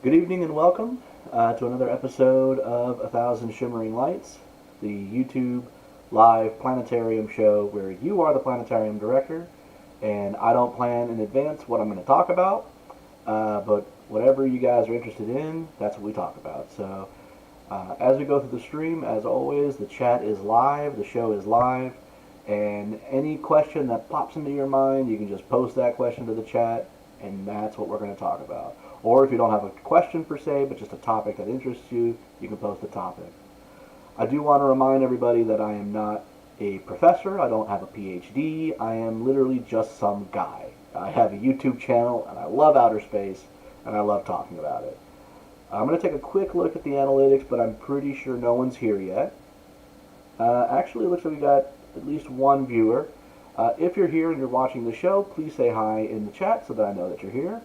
Good evening and welcome to another episode of A Thousand Shimmering Lights, the YouTube live planetarium show where you are the planetarium director and I don't plan in advance what I'm going to talk about, but whatever you guys are interested in, that's what we talk about. So as we go through the stream, as always, the chat is live, the show is live, and any question that pops into your mind, you can just post that question to the chat, and that's what we're going to talk about. Or if you don't have a question per se, but just a topic that interests you, you can post a topic. I do want to remind everybody that I am not a professor. I don't have a PhD. I am literally just some guy. I have a YouTube channel, and I love outer space, and I love talking about it. I'm going to take a quick look at the analytics, but I'm pretty sure no one's here yet. Actually, it looks like we got at least one viewer. If you're here and you're watching the show, please say hi in the chat so that I know that you're here.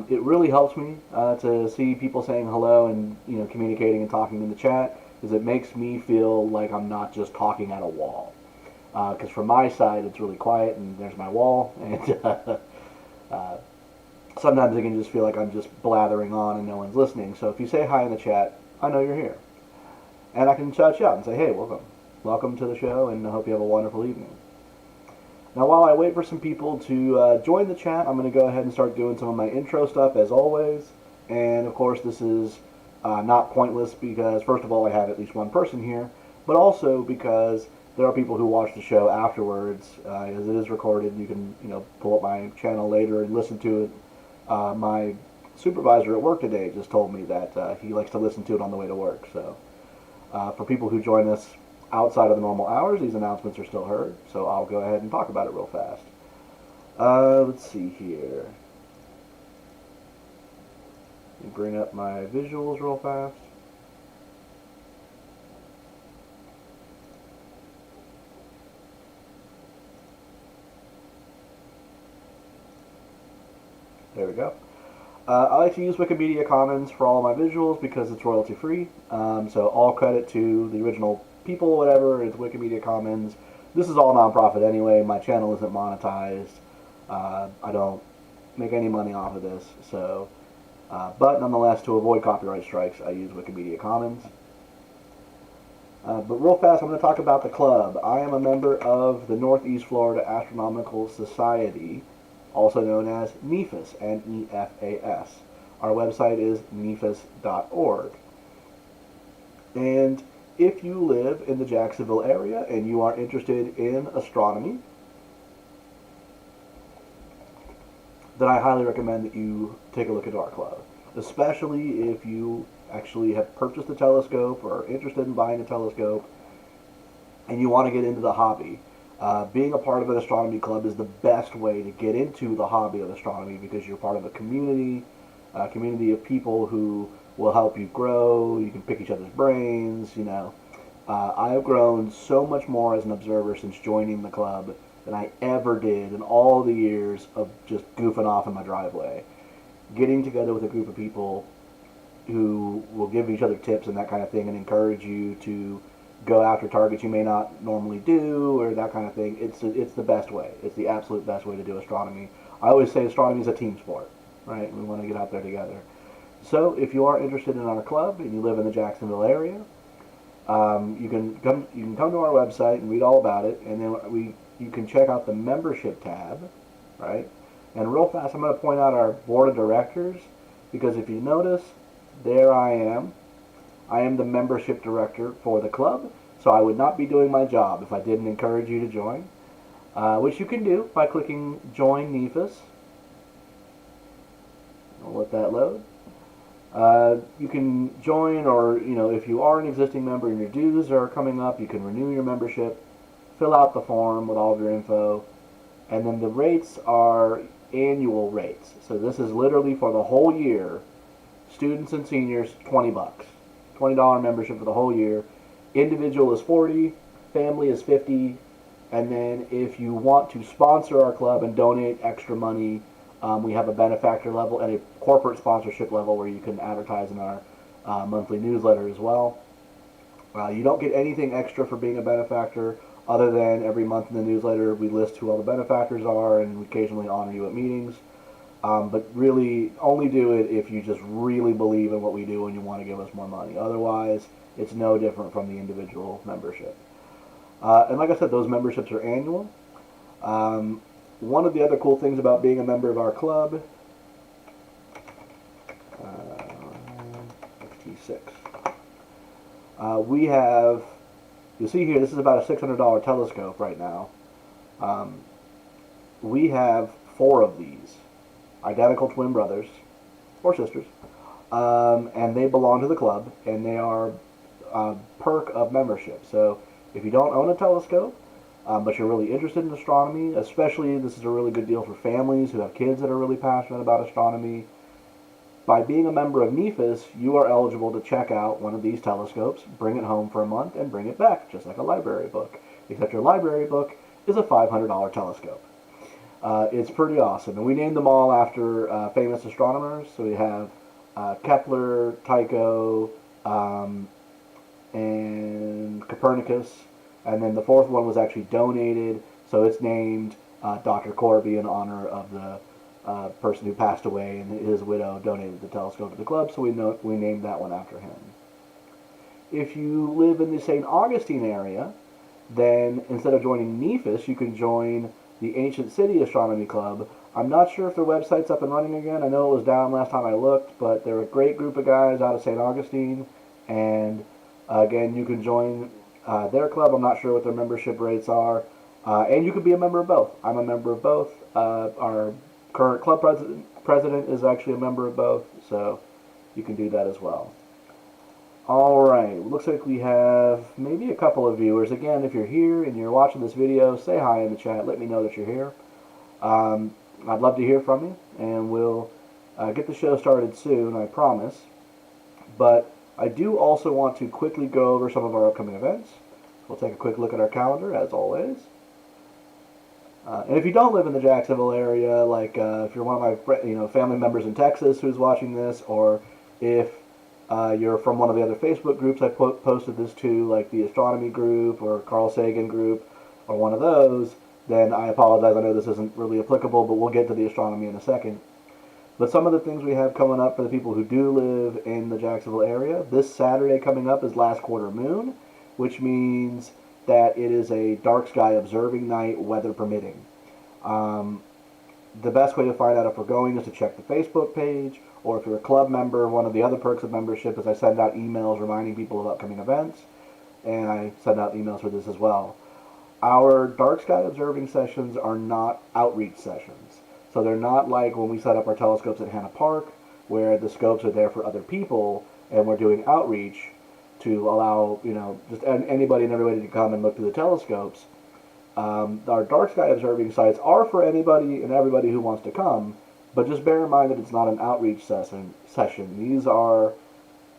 It really helps me to see people saying hello and communicating and talking in the chat, because it makes me feel like I'm not just talking at a wall. Because from my side, it's really quiet and there's my wall, and sometimes I can just feel like I'm just blathering on and no one's listening. So if you say hi in the chat, I know you're here, and I can shout you out and say, hey, welcome to the show, and I hope you have a wonderful evening. Now, while I wait for some people to join the chat, I'm going to go ahead and start doing some of my intro stuff as always. And of course, this is not pointless because, first of all, I have at least one person here, but also because there are people who watch the show afterwards. As it is recorded, you can pull up my channel later and listen to it. My supervisor at work today just told me that he likes to listen to it on the way to work. So for people who join us outside of the normal hours, these announcements are still heard, so I'll go ahead and talk about it real fast. Let's see here. Let me bring up my visuals real fast. There we go. I like to use Wikimedia Commons for all of my visuals because it's royalty free. So all credit to the original people, whatever. It's Wikimedia Commons. This is all nonprofit anyway. My channel isn't monetized. I don't make any money off of this. So, but nonetheless, to avoid copyright strikes, I use Wikimedia Commons. But real fast, I'm going to talk about the club. I am a member of the Northeast Florida Astronomical Society, also known as NEFAS, N-E-F-A-S. Our website is nefas.org. And if you live in the Jacksonville area and you are interested in astronomy, then I highly recommend that you take a look into our club, especially if you actually have purchased a telescope or are interested in buying a telescope and you want to get into the hobby. Being a part of an astronomy club is the best way to get into the hobby of astronomy because you're part of a community of people who will help you grow. You can pick each other's brains, I have grown so much more as an observer since joining the club than I ever did in all the years of just goofing off in my driveway. Getting together with a group of people who will give each other tips and that kind of thing and encourage you to go after targets you may not normally do or that kind of thing. It's the best way. It's the absolute best way to do astronomy. I always say astronomy is a team sport, right? We want to get out there together. So if you are interested in our club and you live in the Jacksonville area, you can come to our website and read all about it, and then you can check out the membership tab, right? And real fast, I'm going to point out our board of directors, because if you notice, there I am. I am the membership director for the club, so I would not be doing my job if I didn't encourage you to join, which you can do by clicking Join NEFAS. I'll let that load. You can join, or if you are an existing member and your dues are coming up, you can renew your membership, fill out the form with all of your info, and then the rates are annual rates. So this is literally for the whole year. Students and seniors, $20. $20 membership for the whole year. Individual is $40, family is $50, and then if you want to sponsor our club and donate extra money, we have a benefactor level and a corporate sponsorship level where you can advertise in our monthly newsletter as well. You don't get anything extra for being a benefactor other than every month in the newsletter we list who all the benefactors are and we occasionally honor you at meetings. But really, only do it if you just really believe in what we do and you want to give us more money. Otherwise, it's no different from the individual membership. And like I said, those memberships are annual. One of the other cool things about being a member of our club, XT6, we have, you'll see here, this is about a $600 telescope right now. We have 4 of these, identical twin brothers, or sisters, and they belong to the club, and they are a perk of membership. So if you don't own a telescope, but you're really interested in astronomy, especially this is a really good deal for families who have kids that are really passionate about astronomy, by being a member of NEFIS, you are eligible to check out one of these telescopes, bring it home for a month, and bring it back, just like a library book. Except your library book is a $500 telescope. It's pretty awesome. And we named them all after famous astronomers. So we have Kepler, Tycho, and Copernicus. And then the 4th one was actually donated, so it's named Dr. Corby in honor of the person who passed away, and his widow donated the telescope to the club, so we named that one after him. If you live in the St. Augustine area, then instead of joining NEFIS, you can join the Ancient City Astronomy Club. I'm not sure if their website's up and running again. I know it was down last time I looked, but they're a great group of guys out of St. Augustine, and again, you can join their club. I'm not sure what their membership rates are, and you could be a member of both. I'm a member of both. Our current club president is actually a member of both, so you can do that as well. Alright, looks like we have maybe a couple of viewers. Again, if you're here and you're watching this video, say hi in the chat. Let me know that you're here. I'd love to hear from you, and we'll get the show started soon, I promise. But I do also want to quickly go over some of our upcoming events. We'll take a quick look at our calendar, as always. And if you don't live in the Jacksonville area, like if you're one of my family members in Texas who's watching this, or if you're from one of the other Facebook groups I posted this to, like the Astronomy group or Carl Sagan group, or one of those, then I apologize. I know this isn't really applicable, but we'll get to the astronomy in a second. But some of the things we have coming up for the people who do live in the Jacksonville area, this Saturday coming up is last quarter moon, which means that it is a dark sky observing night, weather permitting. The best way to find out if we're going is to check the Facebook page, or if you're a club member, one of the other perks of membership is I send out emails reminding people of upcoming events, and I send out emails for this as well. Our dark sky observing sessions are not outreach sessions. So they're not like when we set up our telescopes at Hanna Park, where the scopes are there for other people, and we're doing outreach to allow, just anybody and everybody to come and look through the telescopes. Our dark sky observing sites are for anybody and everybody who wants to come, but just bear in mind that it's not an outreach session. These are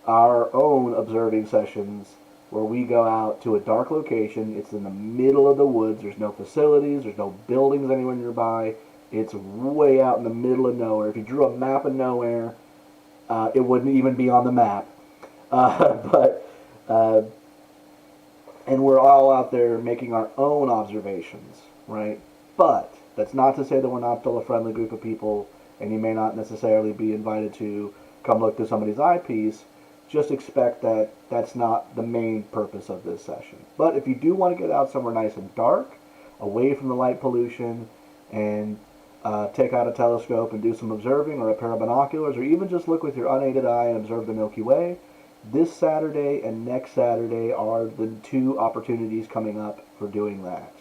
our own observing sessions where we go out to a dark location. It's in the middle of the woods. There's no facilities. There's no buildings anywhere nearby. It's way out in the middle of nowhere. If you drew a map of nowhere, it wouldn't even be on the map. And we're all out there making our own observations, right? But that's not to say that we're not still a friendly group of people, and you may not necessarily be invited to come look through somebody's eyepiece. Just expect that that's not the main purpose of this session. But if you do want to get out somewhere nice and dark, away from the light pollution, and take out a telescope and do some observing, or a pair of binoculars, or even just look with your unaided eye and observe the Milky Way, this Saturday and next Saturday are the 2 opportunities coming up for doing that.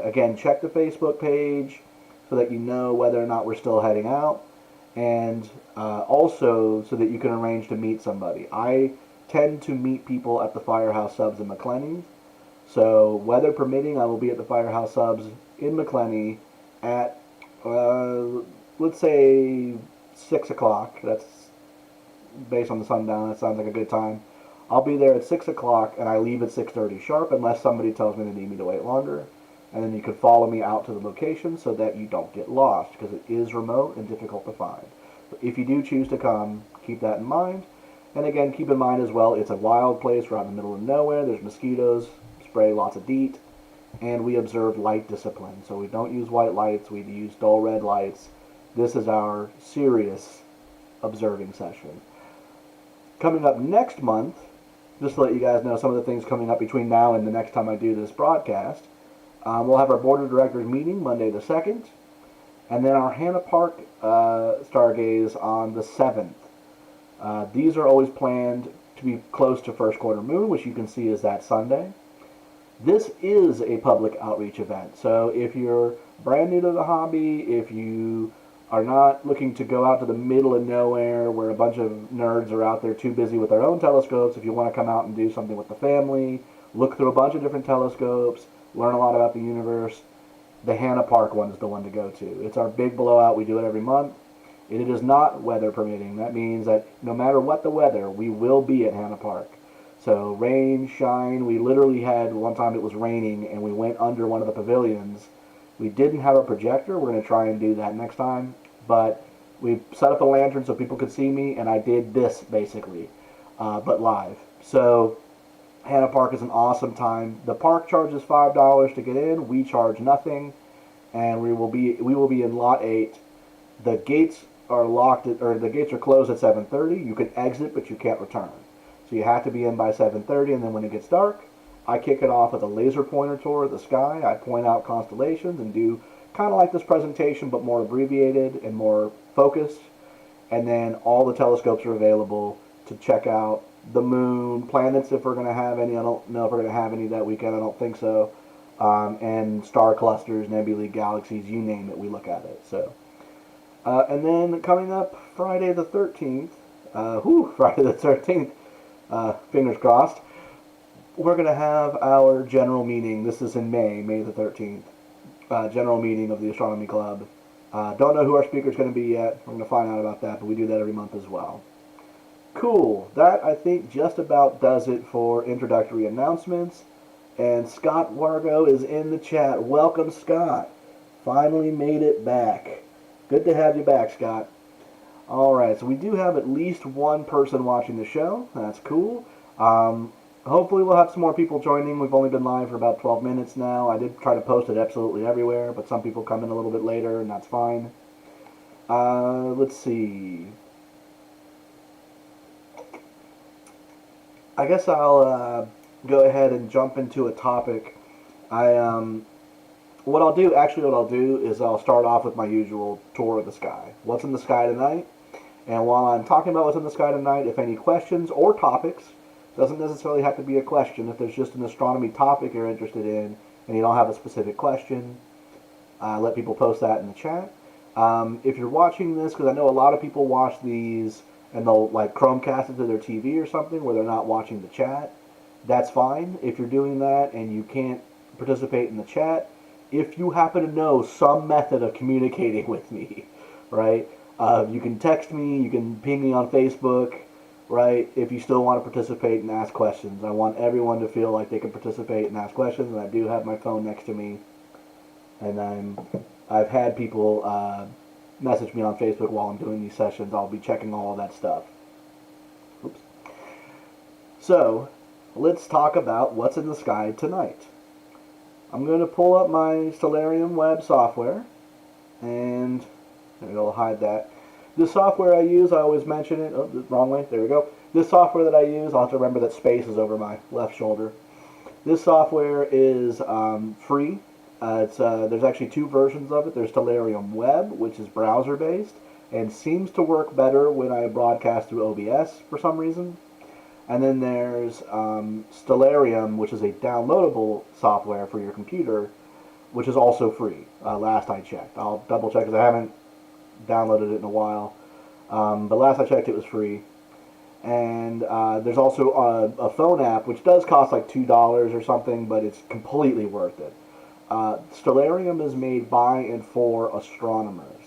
Again, check the Facebook page so that you know whether or not we're still heading out, and also so that you can arrange to meet somebody. I tend to meet people at the Firehouse Subs in McClenny, so weather permitting, I will be at the Firehouse Subs in McClenny at, let's say, 6 o'clock. That's based on the sundown. That sounds like a good time. I'll be there at 6 o'clock, and I leave at 6:30 sharp, unless somebody tells me they need me to wait longer. And then you can follow me out to the location so that you don't get lost, because it is remote and difficult to find. But if you do choose to come, keep that in mind. And again, keep in mind as well, it's a wild place. We're out in the middle of nowhere. There's mosquitoes, spray lots of DEET, and we observe light discipline. So we don't use white lights. We use dull red lights. This is our serious observing session. Coming up next month, just to let you guys know some of the things coming up between now and the next time I do this broadcast, we'll have our board of directors meeting Monday the 2nd, and then our Hannah Park stargaze on the 7th. These are always planned to be close to first quarter moon, which you can see is that Sunday. This is a public outreach event, so if you're brand new to the hobby, if you are not looking to go out to the middle of nowhere where a bunch of nerds are out there too busy with their own telescopes, if you want to come out and do something with the family, look through a bunch of different telescopes, learn a lot about the universe, the Hannah Park one is the one to go to. It's our big blowout. We do it every month. It is not weather permitting. That means that no matter what the weather, we will be at Hannah Park. So rain, shine, we literally had one time it was raining and we went under one of the pavilions. We didn't have a projector. We're going to try and do that next time. But we set up a lantern so people could see me, and I did this basically, but live. So Hannah Park is an awesome time. The park charges $5 to get in. We charge nothing, and we will be in Lot 8. The gates are locked the gates are closed at 7:30. You can exit, but you can't return. So you have to be in by 7:30, and then when it gets dark, I kick it off with a laser pointer tour of the sky. I point out constellations and do kind of like this presentation, but more abbreviated and more focused. And then all the telescopes are available to check out the moon, planets if we're going to have any. I don't know if we're going to have any that weekend. I don't think so. And star clusters, nebulae, galaxies, you name it, we look at it. So, and then coming up Friday the 13th, Friday the 13th, fingers crossed, we're going to have our general meeting. This is in May the 13th. General meeting of the Astronomy Club. Don't know who our speaker is going to be yet. We're going to find out about that, but we do that every month as well. Cool. That, I think, just about does it for introductory announcements. And Scott Wargo is in the chat. Welcome, Scott. Finally made it back. Good to have you back, Scott. Alright, so we do have at least one person watching the show. That's cool. Hopefully we'll have some more people joining. We've only been live for about 12 minutes now. I did try to post it absolutely everywhere, but some people come in a little bit later, and that's fine. Let's see. I guess I'll go ahead and jump into a topic. What I'll do is I'll start off with my usual tour of the sky. What's in the sky tonight? And while I'm talking about what's in the sky tonight, if any questions or topics, doesn't necessarily have to be a question. If there's just an astronomy topic you're interested in and you don't have a specific question, let people post that in the chat. If you're watching this, because I know a lot of people watch these and they'll like Chromecast it to their TV or something where they're not watching the chat, that's fine. If you're doing that and you can't participate in the chat, if you happen to know some method of communicating with me, right? You can text me, you can ping me on Facebook, right, if you still want to participate and ask questions. I want everyone to feel like they can participate and ask questions, and I do have my phone next to me. And I've had people message me on Facebook while I'm doing these sessions. I'll be checking all of that stuff. Oops. So, let's talk about what's in the sky tonight. I'm going to pull up my Stellarium web software, and I'll hide that. This software I use, I always mention it. Oh, wrong way. There we go. This software that I use, I'll have to remember that space is over my left shoulder. This software is free. There's actually two versions of it. There's Stellarium Web, which is browser-based, and seems to work better when I broadcast through OBS for some reason. And then there's Stellarium, which is a downloadable software for your computer, which is also free, last I checked. I'll double check because I haven't downloaded it in a while. But last I checked, it was free. And there's also a phone app, which does cost like $2 or something, but it's completely worth it. Stellarium is made by and for astronomers.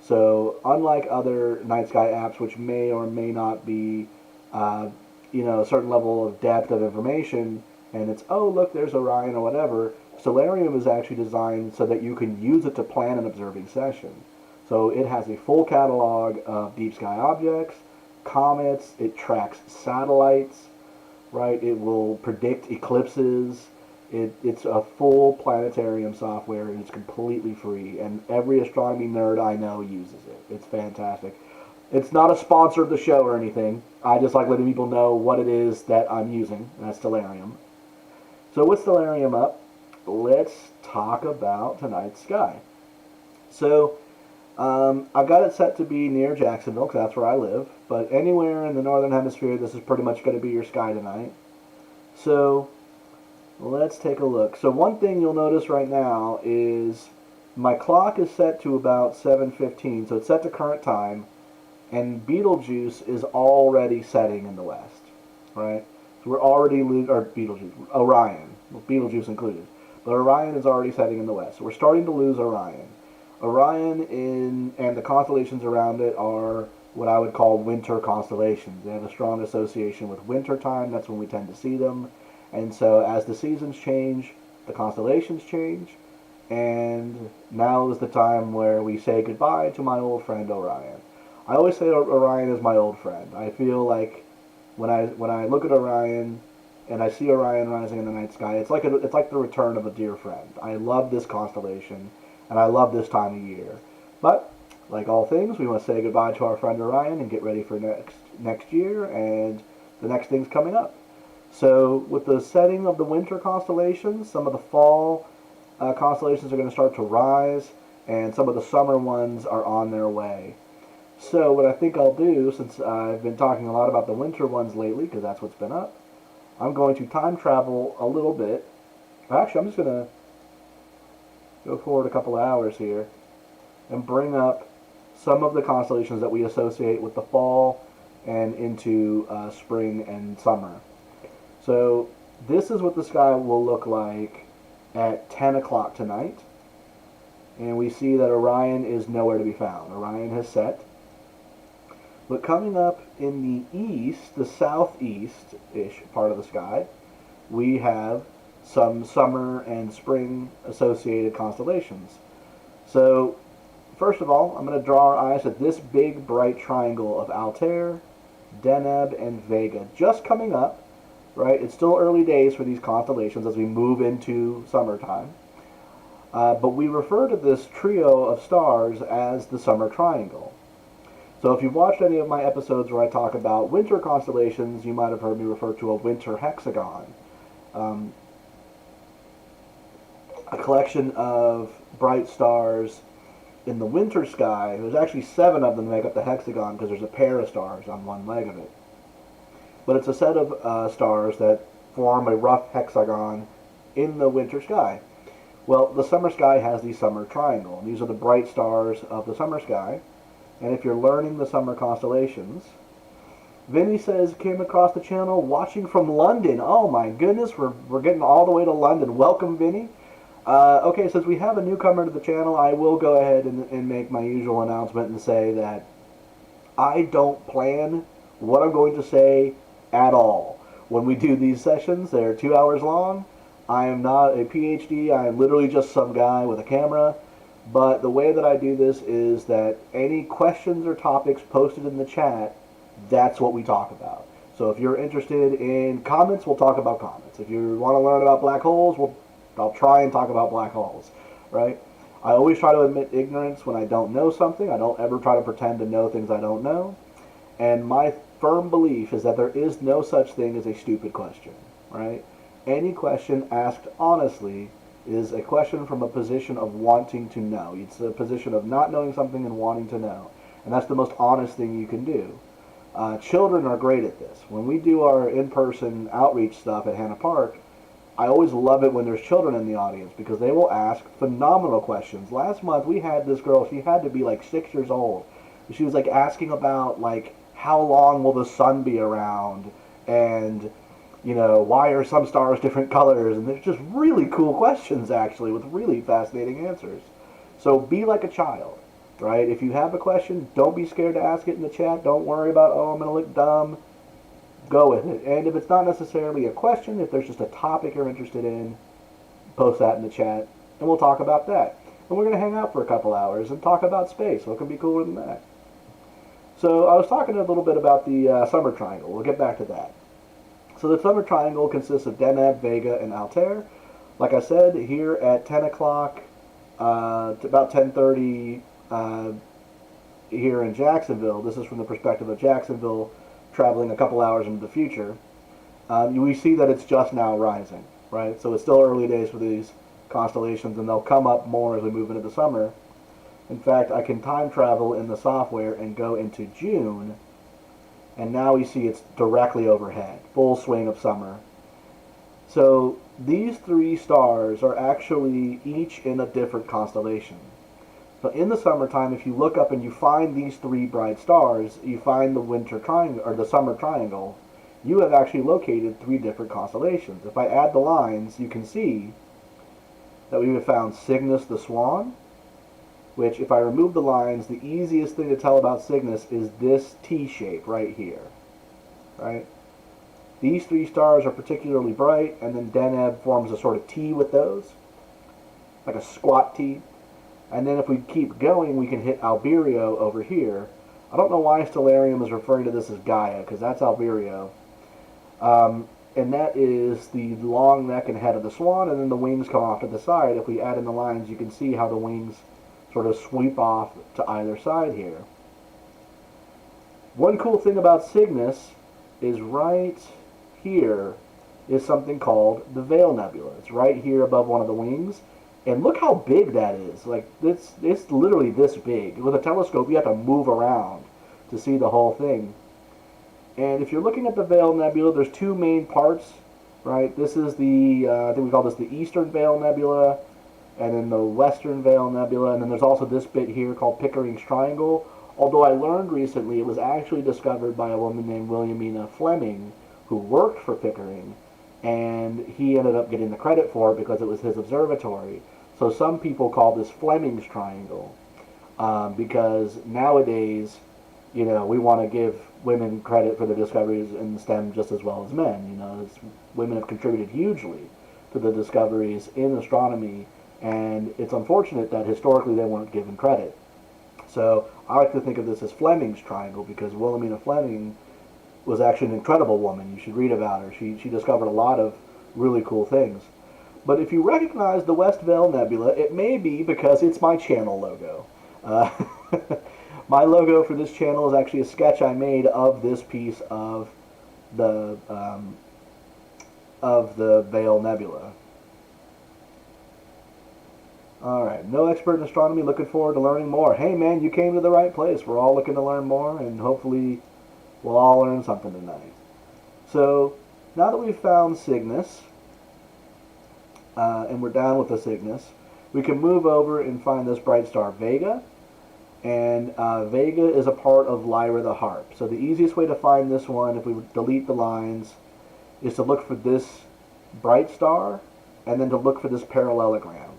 So unlike other night sky apps, which may or may not be, a certain level of depth of information, and it's, oh, look, there's Orion or whatever, Stellarium is actually designed so that you can use it to plan an observing session. So it has a full catalog of deep sky objects, comets, it tracks satellites, right? It will predict eclipses. It's a full planetarium software, and it's completely free, and every astronomy nerd I know uses it. It's fantastic. It's not a sponsor of the show or anything. I just like letting people know what it is that I'm using, and that's Stellarium. So with Stellarium up, let's talk about tonight's sky. So I've got it set to be near Jacksonville, because that's where I live, but anywhere in the northern hemisphere, this is pretty much going to be your sky tonight. So let's take a look. So one thing you'll notice right now is my clock is set to about 7:15, so it's set to current time, and Betelgeuse is already setting in the west, right? So we're already Orion, well, Betelgeuse included, but Orion is already setting in the west. So we're starting to lose Orion. Orion and the constellations around it are what I would call winter constellations. They have a strong association with winter time. That's when we tend to see them. And so as the seasons change, the constellations change, and now is the time where we say goodbye to my old friend Orion. I always say Orion is my old friend. I feel like when I look at Orion and I see Orion rising in the night sky, it's like the return of a dear friend. I love this constellation, and I love this time of year. But like all things, we want to say goodbye to our friend Orion and get ready for next year and the next things coming up. So with the setting of the winter constellations, some of the fall constellations are going to start to rise, and some of the summer ones are on their way. So what I think I'll do, since I've been talking a lot about the winter ones lately, because that's what's been up, I'm going to time travel a little bit. Actually, I'm just going to go forward a couple of hours here and bring up some of the constellations that we associate with the fall and into spring and summer. So this is what the sky will look like at 10 o'clock tonight. And we see that Orion is nowhere to be found. Orion has set. But coming up in the east, the southeast-ish part of the sky, we have some summer and spring associated constellations. So first of all, I'm going to draw our eyes at this big bright triangle of Altair, Deneb, and Vega just coming up. Right, it's still early days for these constellations as we move into summertime. But we refer to this trio of stars as the summer triangle. So if you've watched any of my episodes where I talk about winter constellations, you might have heard me refer to a winter hexagon. A collection of bright stars in the winter sky. There's actually 7 of them that make up the hexagon because there's a pair of stars on one leg of it. But it's a set of stars that form a rough hexagon in the winter sky. Well, the summer sky has the summer triangle. These are the bright stars of the summer sky. And if you're learning the summer constellations, Vinny says, came across the channel watching from London. Oh my goodness, we're getting all the way to London. Welcome, Vinny. Okay, since we have a newcomer to the channel, I will go ahead and make my usual announcement and say that I don't plan what I'm going to say at all. When we do these sessions, they're 2 hours long. I am not a PhD. I am literally just some guy with a camera. But the way that I do this is that any questions or topics posted in the chat, that's what we talk about. So if you're interested in comments, we'll talk about comments. If you want to learn about black holes, I'll try and talk about black holes, right? I always try to admit ignorance when I don't know something. I don't ever try to pretend to know things I don't know. And my firm belief is that there is no such thing as a stupid question, right? Any question asked honestly is a question from a position of wanting to know. It's a position of not knowing something and wanting to know. And that's the most honest thing you can do. Children are great at this. When we do our in-person outreach stuff at Hanna Park, I always love it when there's children in the audience because they will ask phenomenal questions. Last month we had this girl, she had to be like 6 years old. She was like asking about like how long will the sun be around, and you know, why are some stars different colors? And there's just really cool questions actually with really fascinating answers. So be like a child, right? If you have a question, don't be scared to ask it in the chat. Don't worry about, oh, I'm going to look dumb. Go with it. And if it's not necessarily a question, if there's just a topic you're interested in, post that in the chat, and we'll talk about that. And we're going to hang out for a couple hours and talk about space. What can be cooler than that? So I was talking a little bit about the summer triangle. We'll get back to that. So the summer triangle consists of Deneb, Vega, and Altair. Like I said, here at 10 o'clock, to about 10:30 here in Jacksonville, this is from the perspective of Jacksonville, traveling a couple hours into the future, we see that it's just now rising, right? So it's still early days for these constellations, and they'll come up more as we move into the summer. In fact, I can time travel in the software and go into June, and now we see it's directly overhead, full swing of summer. So these three stars are actually each in a different constellation. So in the summertime, if you look up and you find these three bright stars, you find the winter triangle or the summer triangle, you have actually located three different constellations. If I add the lines, you can see that we have found Cygnus the Swan, which if I remove the lines, the easiest thing to tell about Cygnus is this T shape right here, right? These three stars are particularly bright, and then Deneb forms a sort of T with those, like a squat T. And then if we keep going, we can hit Albireo over here. I don't know why Stellarium is referring to this as Gaia, because that's Albireo. And that is the long neck and head of the swan, and then the wings come off to the side. If we add in the lines, you can see how the wings sort of sweep off to either side here. One cool thing about Cygnus is right here is something called the Veil Nebula. It's right here above one of the wings. And look how big that is. Like, it's literally this big. With a telescope, you have to move around to see the whole thing. And if you're looking at the Veil Nebula, there's two main parts, right? This is the, I think we call this the Eastern Veil Nebula, and then the Western Veil Nebula, and then there's also this bit here called Pickering's Triangle. Although I learned recently it was actually discovered by a woman named Williamina Fleming, who worked for Pickering, and he ended up getting the credit for it because it was his observatory. So some people call this Fleming's Triangle, because nowadays, you know, we want to give women credit for their discoveries in STEM just as well as men. You know, women have contributed hugely to the discoveries in astronomy, and it's unfortunate that historically they weren't given credit. So I like to think of this as Fleming's Triangle, because Wilhelmina Fleming was actually an incredible woman. You should read about her. She discovered a lot of really cool things. But if you recognize the West Veil Nebula, it may be because it's my channel logo. My logo for this channel is actually a sketch I made of this piece of the Veil Nebula. Alright, no expert in astronomy, looking forward to learning more. Hey man, you came to the right place. We're all looking to learn more, and hopefully we'll all learn something tonight. So, now that we've found Cygnus, and we're down with the Cygnus, we can move over and find this bright star Vega. And Vega is a part of Lyra the Harp. So the easiest way to find this one, if we delete the lines, is to look for this bright star, and then to look for this parallelogram.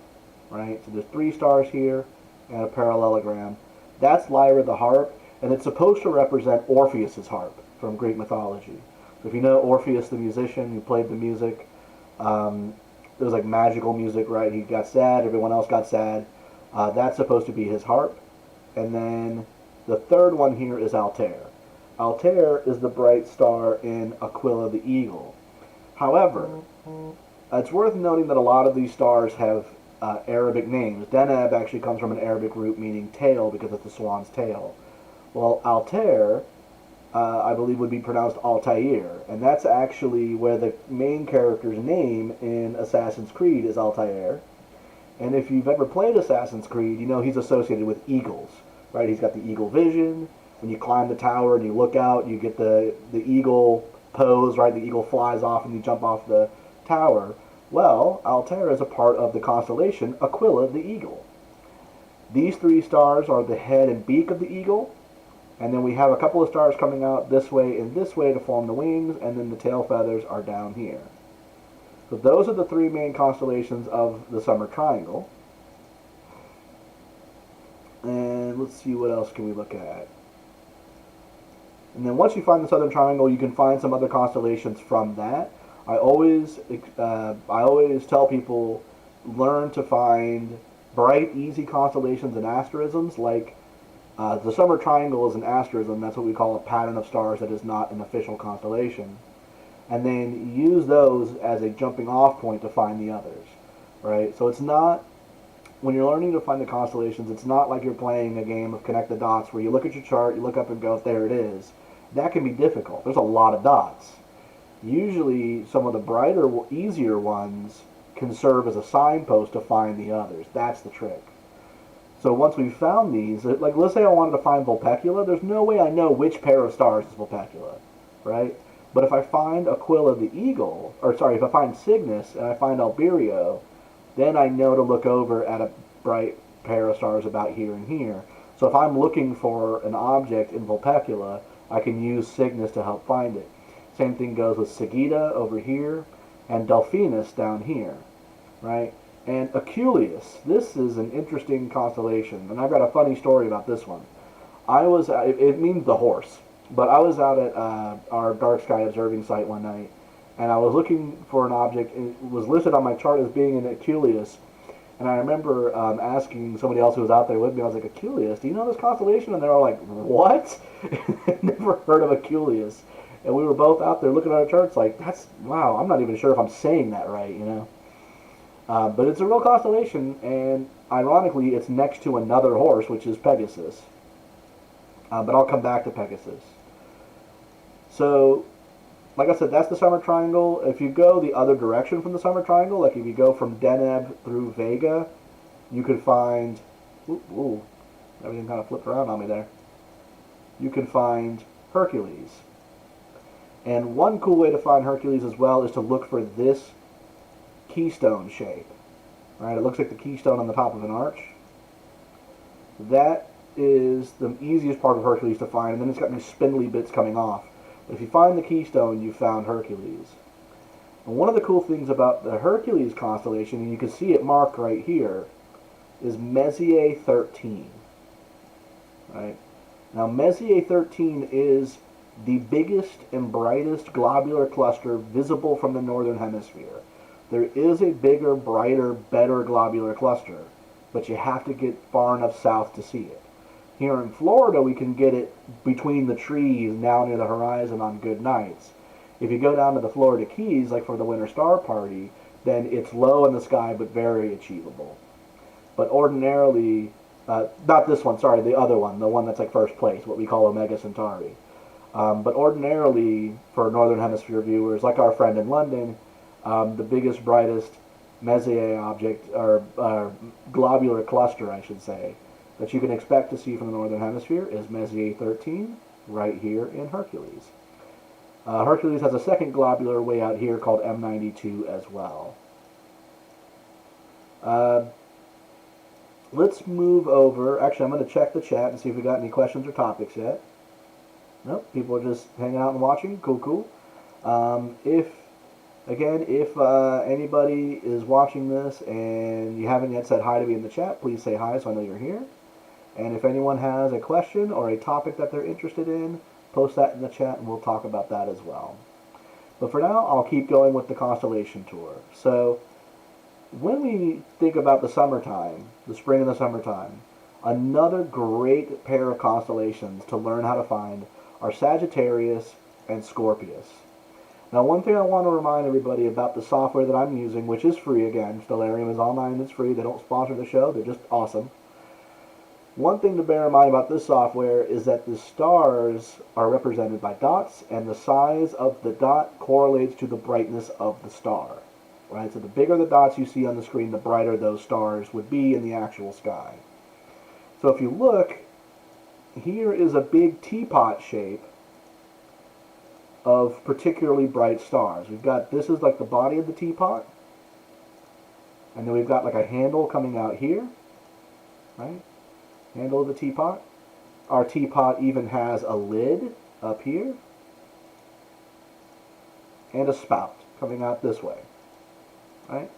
Right? So there's three stars here, and a parallelogram. That's Lyra the Harp, and it's supposed to represent Orpheus's harp from Greek mythology. So if you know Orpheus the musician who played the music, it was like magical music, right? He got sad, everyone else got sad. That's supposed to be his harp. And then the third one here is Altair. Altair is the bright star in Aquila the Eagle. However, it's worth noting that a lot of these stars have Arabic names. Deneb actually comes from an Arabic root meaning tail because it's the swan's tail. Well, Altair, I believe, would be pronounced Altair, and that's actually where the main character's name in Assassin's Creed is Altair. And if you've ever played Assassin's Creed, you know he's associated with eagles, right? He's got the eagle vision. When you climb the tower and you look out, you get the eagle pose, right? The eagle flies off and you jump off the tower. Well, Altair is a part of the constellation Aquila the Eagle. These three stars are the head and beak of the eagle, and then we have a couple of stars coming out this way and this way to form the wings, and then the tail feathers are down here. So those are the three main constellations of the summer triangle. And let's see, what else can we look at? And then once you find the southern triangle, you can find some other constellations from that. I always tell people, learn to find bright, easy constellations and asterisms. Like the summer triangle is an asterism. That's what we call a pattern of stars that is not an official constellation. And then use those as a jumping off point to find the others. right? So it's not, when you're learning to find the constellations, it's not like you're playing a game of connect the dots where you look at your chart, you look up and go, there it is. That can be difficult. There's a lot of dots. Usually some of the brighter, easier ones can serve as a signpost to find the others. That's the trick. So once we've found these, like let's say I wanted to find Vulpecula, there's no way I know which pair of stars is Vulpecula, right? But if I find Aquila the Eagle, or sorry, if I find Cygnus and I find Alberio, then I know to look over at a bright pair of stars about here and here. So if I'm looking for an object in Vulpecula, I can use Cygnus to help find it. Same thing goes with Sagitta over here and Delphinus down here, right? And Hercules, this is an interesting constellation, and I've got a funny story about this one. It means the horse, but I was out at our dark sky observing site one night, and I was looking for an object, and it was listed on my chart as being an Hercules, and I remember asking somebody else who was out there with me, I was like, Hercules, do you know this constellation? And they're all like, what? Never heard of Hercules. And we were both out there looking at our charts like, wow, I'm not even sure if I'm saying that right, you know? But it's a real constellation, and ironically, it's next to another horse, which is Pegasus. But I'll come back to Pegasus. So, like I said, that's the summer triangle. If you go the other direction from the summer triangle, like if you go from Deneb through Vega, you could find... Ooh, everything kind of flipped around on me there. You can find Hercules. And one cool way to find Hercules as well is to look for this keystone shape, right? It looks like the keystone on the top of an arch. That is the easiest part of Hercules to find, and then it's got these spindly bits coming off. But if you find the keystone, you found Hercules. And one of the cool things about the Hercules constellation, and you can see it marked right here, is Messier 13. Right? Now Messier 13 is the biggest and brightest globular cluster visible from the northern hemisphere. There is a bigger, brighter, better globular cluster, but you have to get far enough south to see it. Here in Florida, we can get it between the trees now near the horizon on good nights. If you go down to the Florida Keys, like for the Winter Star Party, then it's low in the sky but very achievable. But ordinarily, not this one, sorry, the other one, the one that's like first place, what we call Omega Centauri. But ordinarily, for Northern Hemisphere viewers, like our friend in London, the biggest, brightest Messier object, or globular cluster, I should say, that you can expect to see from the Northern Hemisphere is Messier 13, right here in Hercules. Hercules has a second globular way out here called M92 as well. Let's move over. Actually, I'm going to check the chat and see if we got any questions or topics yet. Nope, people are just hanging out and watching. Cool, cool. If anybody is watching this and you haven't yet said hi to me in the chat, please say hi so I know you're here. And if anyone has a question or a topic that they're interested in, post that in the chat and we'll talk about that as well. But for now, I'll keep going with the constellation tour. So, when we think about the summertime, the spring and the summertime, another great pair of constellations to learn how to find are Sagittarius and Scorpius. Now, one thing I want to remind everybody about the software that I'm using, which is free again. Stellarium is online, it's free. They don't sponsor the show, they're just awesome. One thing to bear in mind about this software is that the stars are represented by dots, and the size of the dot correlates to the brightness of the star. Right? So the bigger the dots you see on the screen, the brighter those stars would be in the actual sky. So if you look, here is a big teapot shape of particularly bright stars. We've got, this is like the body of the teapot, and then we've got like a handle coming out here, right? Handle of the teapot. Our teapot even has a lid up here, and a spout coming out this way, right?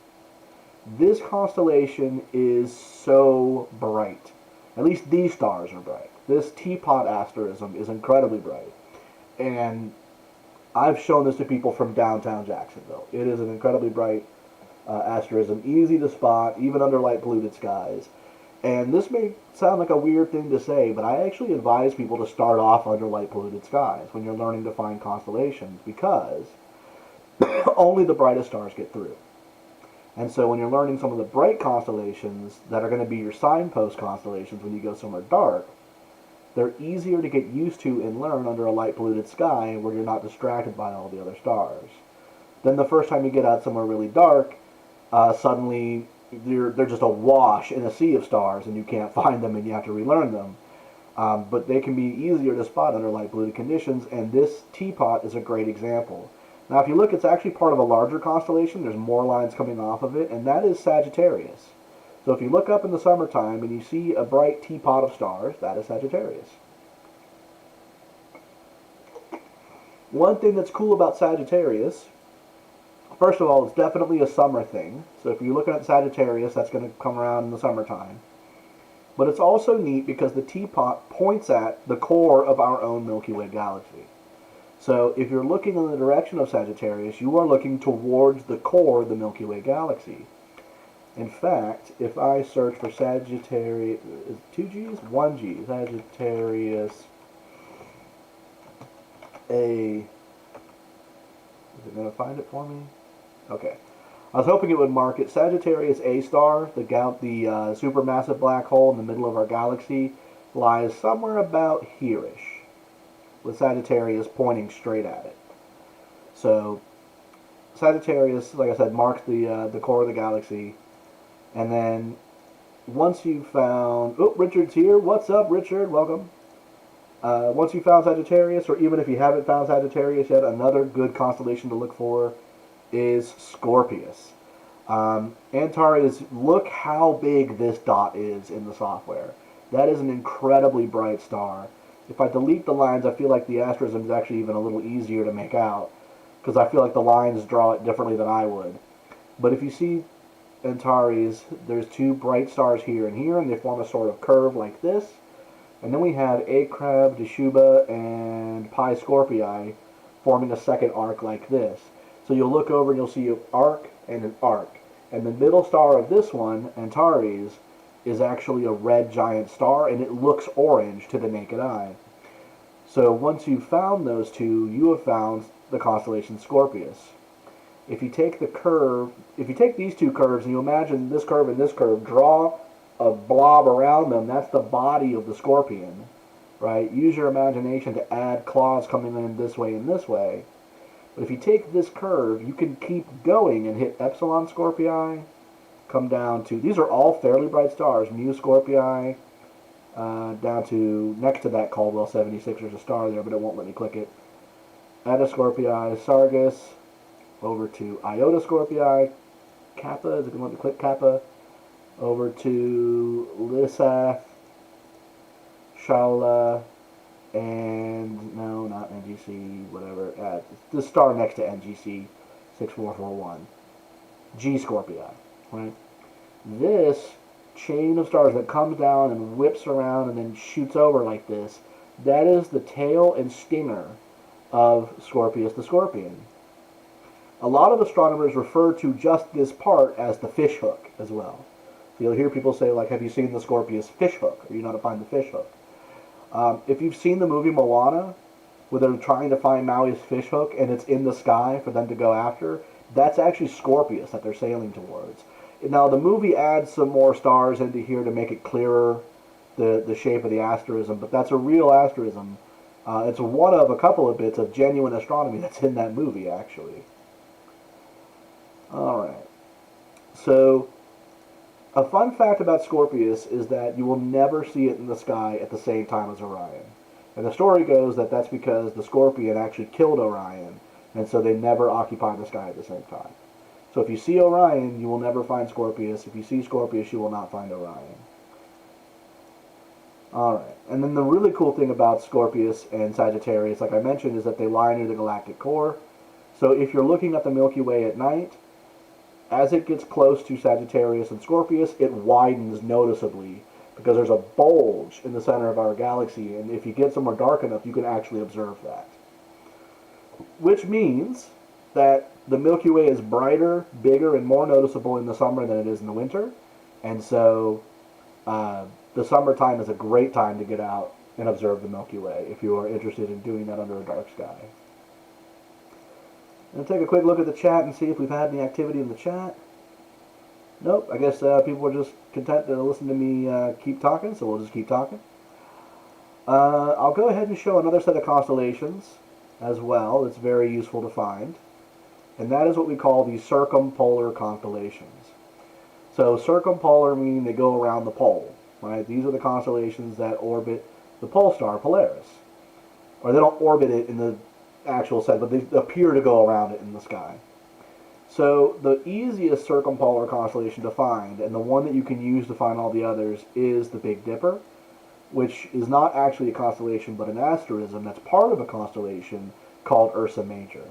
This constellation is so bright. At least these stars are bright. This teapot asterism is incredibly bright. And I've shown this to people from downtown Jacksonville. It is an incredibly bright asterism, easy to spot, even under light polluted skies. And this may sound like a weird thing to say, but I actually advise people to start off under light polluted skies when you're learning to find constellations, because only the brightest stars get through. And so when you're learning some of the bright constellations that are going to be your signpost constellations when you go somewhere dark, they're easier to get used to and learn under a light polluted sky where you're not distracted by all the other stars. Then the first time you get out somewhere really dark, suddenly they're just awash in a sea of stars and you can't find them and you have to relearn them. But they can be easier to spot under light polluted conditions, and this teapot is a great example. Now if you look, it's actually part of a larger constellation. There's more lines coming off of it, and that is Sagittarius. So if you look up in the summertime and you see a bright teapot of stars, that is Sagittarius. One thing that's cool about Sagittarius, first of all, it's definitely a summer thing. So if you're looking at Sagittarius, that's going to come around in the summertime. But it's also neat because the teapot points at the core of our own Milky Way galaxy. So if you're looking in the direction of Sagittarius, you are looking towards the core of the Milky Way galaxy. In fact, if I search for Sagittarius, is it 2 G's? 1 G, Sagittarius A. Is it going to find it for me? Okay. I was hoping it would mark it. Sagittarius A star, the supermassive black hole in the middle of our galaxy, lies somewhere about here-ish, with Sagittarius pointing straight at it. So Sagittarius, like I said, marks the core of the galaxy. And then once you've found... Oh, Richard's here. What's up, Richard? Welcome. Once you've found Sagittarius, or even if you haven't found Sagittarius yet, another good constellation to look for is Scorpius. Antares, look how big this dot is in the software. That is an incredibly bright star. If I delete the lines, I feel like the asterism is actually even a little easier to make out, because I feel like the lines draw it differently than I would. But if you see Antares, there's 2 bright stars here, and they form a sort of curve like this. And then we have Acrab, Deshuba, and Pi Scorpii forming a second arc like this. So you'll look over and you'll see an arc and an arc. And the middle star of this one, Antares, is actually a red giant star, and it looks orange to the naked eye. So once you've found those two, you have found the constellation Scorpius. If you take these 2 curves and you imagine this curve and this curve, draw a blob around them, that's the body of the scorpion, right? Use your imagination to add claws coming in this way and this way. But if you take this curve, you can keep going and hit Epsilon Scorpii, come down to, these are all fairly bright stars, Mu Scorpii, down to, next to that Caldwell 76, there's a star there, but it won't let me click it. Eta Scorpii, Sargus, over to Iota Scorpii, Kappa, is it going to let me click Kappa? Over to Lissath, Shaula, and no, not NGC, whatever. The star next to NGC 6441, G Scorpii, right? This chain of stars that comes down and whips around and then shoots over like this, that is the tail and stinger of Scorpius the Scorpion. A lot of astronomers refer to just this part as the fish hook as well. So you'll hear people say, like, have you seen the Scorpius fish hook? Or you know how to find the fish hook. If you've seen the movie Moana, where they're trying to find Maui's fish hook and it's in the sky for them to go after, that's actually Scorpius that they're sailing towards. Now, the movie adds some more stars into here to make it clearer, the shape of the asterism, but that's a real asterism. It's one of a couple of bits of genuine astronomy that's in that movie, actually. Alright. So, a fun fact about Scorpius is that you will never see it in the sky at the same time as Orion. And the story goes that that's because the Scorpion actually killed Orion, and so they never occupy the sky at the same time. So if you see Orion, you will never find Scorpius. If you see Scorpius, you will not find Orion. Alright, and then the really cool thing about Scorpius and Sagittarius, like I mentioned, is that they lie near the galactic core. So if you're looking at the Milky Way at night, as it gets close to Sagittarius and Scorpius, it widens noticeably because there's a bulge in the center of our galaxy, and if you get somewhere dark enough, you can actually observe that. Which means that the Milky Way is brighter, bigger, and more noticeable in the summer than it is in the winter, and so the summertime is a great time to get out and observe the Milky Way if you are interested in doing that under a dark sky. I'm going to take a quick look at the chat and see if we've had any activity in the chat. Nope, I guess people are just content to listen to me keep talking, so we'll just keep talking. I'll go ahead and show another set of constellations as well that's very useful to find. And that is what we call the Circumpolar Constellations. So circumpolar meaning they go around the pole, right? These are the constellations that orbit the pole star Polaris. Or they don't orbit it in the actual sense, but they appear to go around it in the sky. So the easiest circumpolar constellation to find, and the one that you can use to find all the others, is the Big Dipper, which is not actually a constellation but an asterism that's part of a constellation called Ursa Major.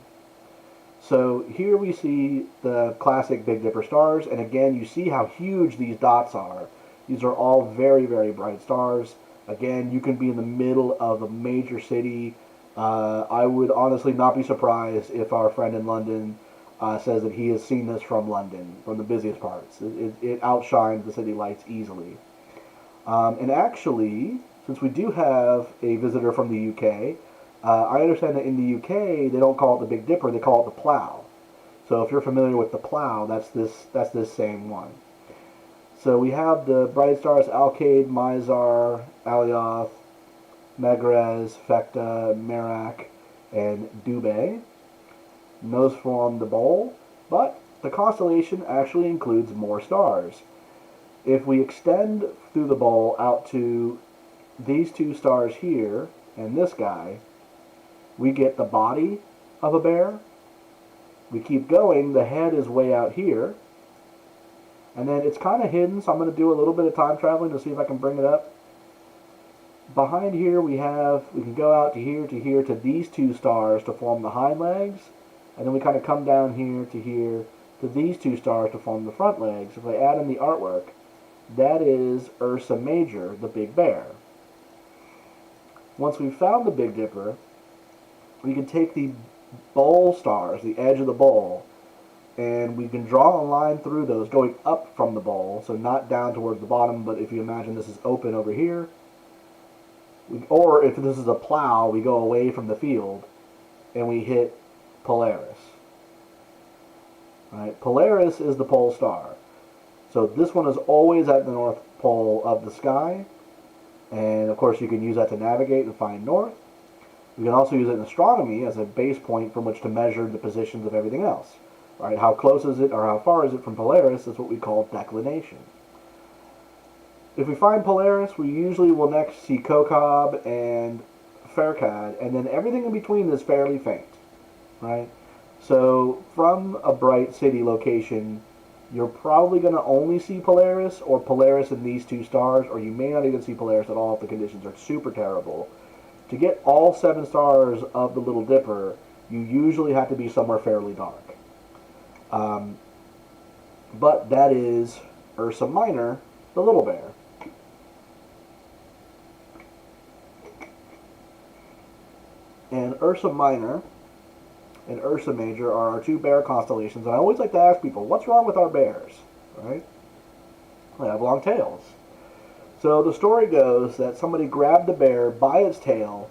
So here we see the classic Big Dipper stars, and again you see how huge these dots are. These are all very, very bright stars. Again, you can be in the middle of a major city. I would honestly not be surprised if our friend in London says that he has seen this from London, from the busiest parts. It outshines the city lights easily. And actually, since we do have a visitor from the UK, I understand that in the UK they don't call it the Big Dipper, they call it the Plough. So if you're familiar with the Plough, that's this same one. So we have the bright stars Alcade, Mizar, Alioth, Megrez, Fecta, Merak, and Dubhe. And those form the bowl, but the constellation actually includes more stars. If we extend through the bowl out to these two stars here and this guy, we get the body of a bear. We keep going, the head is way out here. And then it's kind of hidden, so I'm going to do a little bit of time traveling to see if I can bring it up. Behind here we can go out to here to these two stars to form the hind legs. And then we kind of come down here to these two stars to form the front legs. If I add in the artwork, that is Ursa Major, the big bear. Once we've found the Big Dipper, we can take the bowl stars, the edge of the bowl, and we can draw a line through those going up from the bowl, so not down towards the bottom, but if you imagine this is open over here, or if this is a plow, we go away from the field and we hit Polaris. Right? Polaris is the pole star. So this one is always at the north pole of the sky, and of course you can use that to navigate and find north. You can also use it in astronomy as a base point from which to measure the positions of everything else. Right? How close is it or how far is it from Polaris is what we call declination. If we find Polaris, we usually will next see Kokab and Pherkad, and then everything in between is fairly faint. Right? So from a bright city location, you're probably going to only see Polaris or Polaris in these two stars, or you may not even see Polaris at all if the conditions are super terrible. To get all 7 stars of the Little Dipper, you usually have to be somewhere fairly dark. But that is Ursa Minor, the little bear. And Ursa Minor and Ursa Major are our 2 bear constellations. And I always like to ask people, what's wrong with our bears? Right? They have long tails. So the story goes that somebody grabbed the bear by its tail,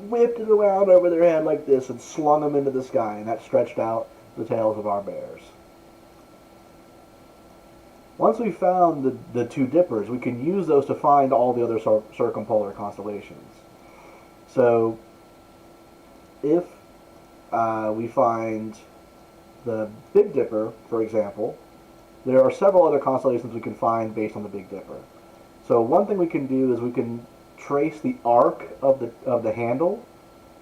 whipped it around over their head like this, and slung them into the sky, and that stretched out the tails of our bears. Once we found the 2 dippers, we can use those to find all the other circumpolar constellations. So if we find the Big Dipper, for example, there are several other constellations we can find based on the Big Dipper. So one thing we can do is we can trace the arc of the handle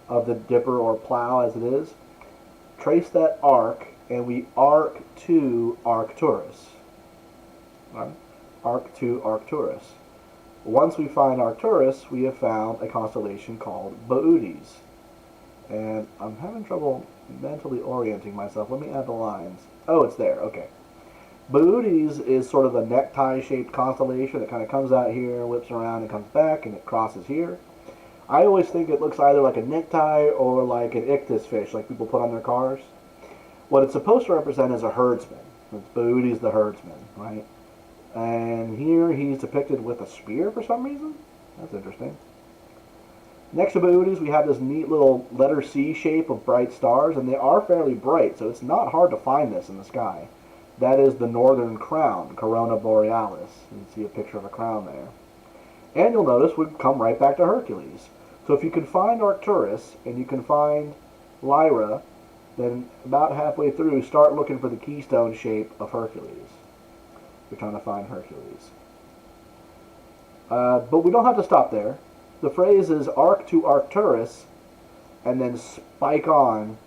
of the dipper or plow as it is. Trace that arc, and we arc to Arcturus. Right? Arc to Arcturus. Once we find Arcturus, we have found a constellation called Boötes. And I'm having trouble mentally orienting myself. Let me add the lines. Oh, it's there. Okay. Boötes is sort of a necktie-shaped constellation that kind of comes out here, whips around, and comes back, and it crosses here. I always think it looks either like a necktie or like an ichthys fish, like people put on their cars. What it's supposed to represent is a herdsman. It's Boötes the herdsman, right? And here he's depicted with a spear for some reason. That's interesting. Next to Boötes, we have this neat little letter C shape of bright stars, and they are fairly bright, so it's not hard to find this in the sky. that is the northern crown, Corona Borealis. You can see a picture of a crown there. And you'll notice we come right back to Hercules. So if you can find Arcturus and you can find Lyra, then about halfway through, start looking for the keystone shape of Hercules. You're trying to find Hercules. But we don't have to stop there. The phrase is arc to Arcturus, and then spike on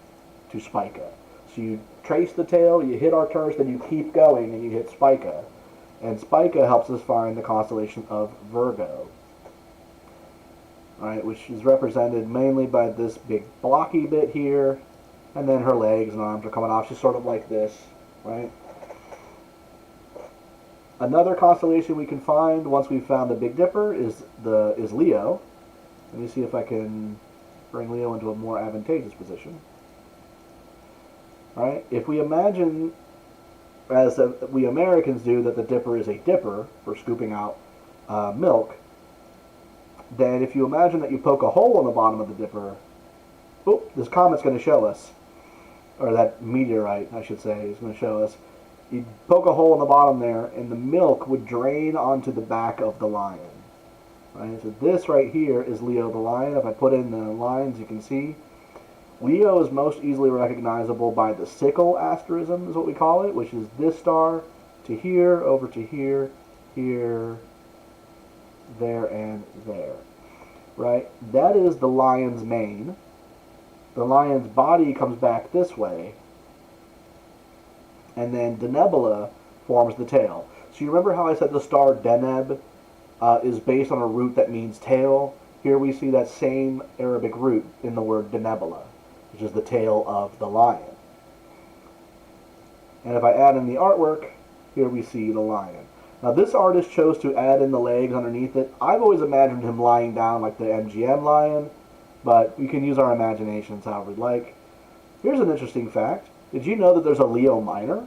to Spica. So you trace the tail, you hit Arcturus, then you keep going, and you hit Spica. And Spica helps us find the constellation of Virgo, right, which is represented mainly by this big blocky bit here, and then her legs and arms are coming off. She's sort of like this, right? Another constellation we can find once we've found the Big Dipper is Leo. Let me see if I can bring Leo into a more advantageous position. All right, if we imagine, as we Americans do, that the Dipper is a dipper for scooping out milk, then if you imagine that you poke a hole in the bottom of the Dipper, oh, this comet's going to show us, or that meteorite, I should say, is going to show us. You'd poke a hole in the bottom there, and the milk would drain onto the back of the lion. Right? So this right here is Leo the lion. If I put in the lines, you can see. Leo is most easily recognizable by the sickle asterism, is what we call it, which is this star to here, over to here, here, there, and there. Right? That is the lion's mane. The lion's body comes back this way, and then the nebula forms the tail. So you remember how I said the star Deneb is based on a root that means tail? Here we see that same Arabic root in the word Nebula, which is the tail of the lion. And if I add in the artwork, here we see the lion. Now this artist chose to add in the legs underneath it. I've always imagined him lying down like the MGM lion, but we can use our imaginations however we'd like. Here's an interesting fact. Did you know that there's a Leo Minor?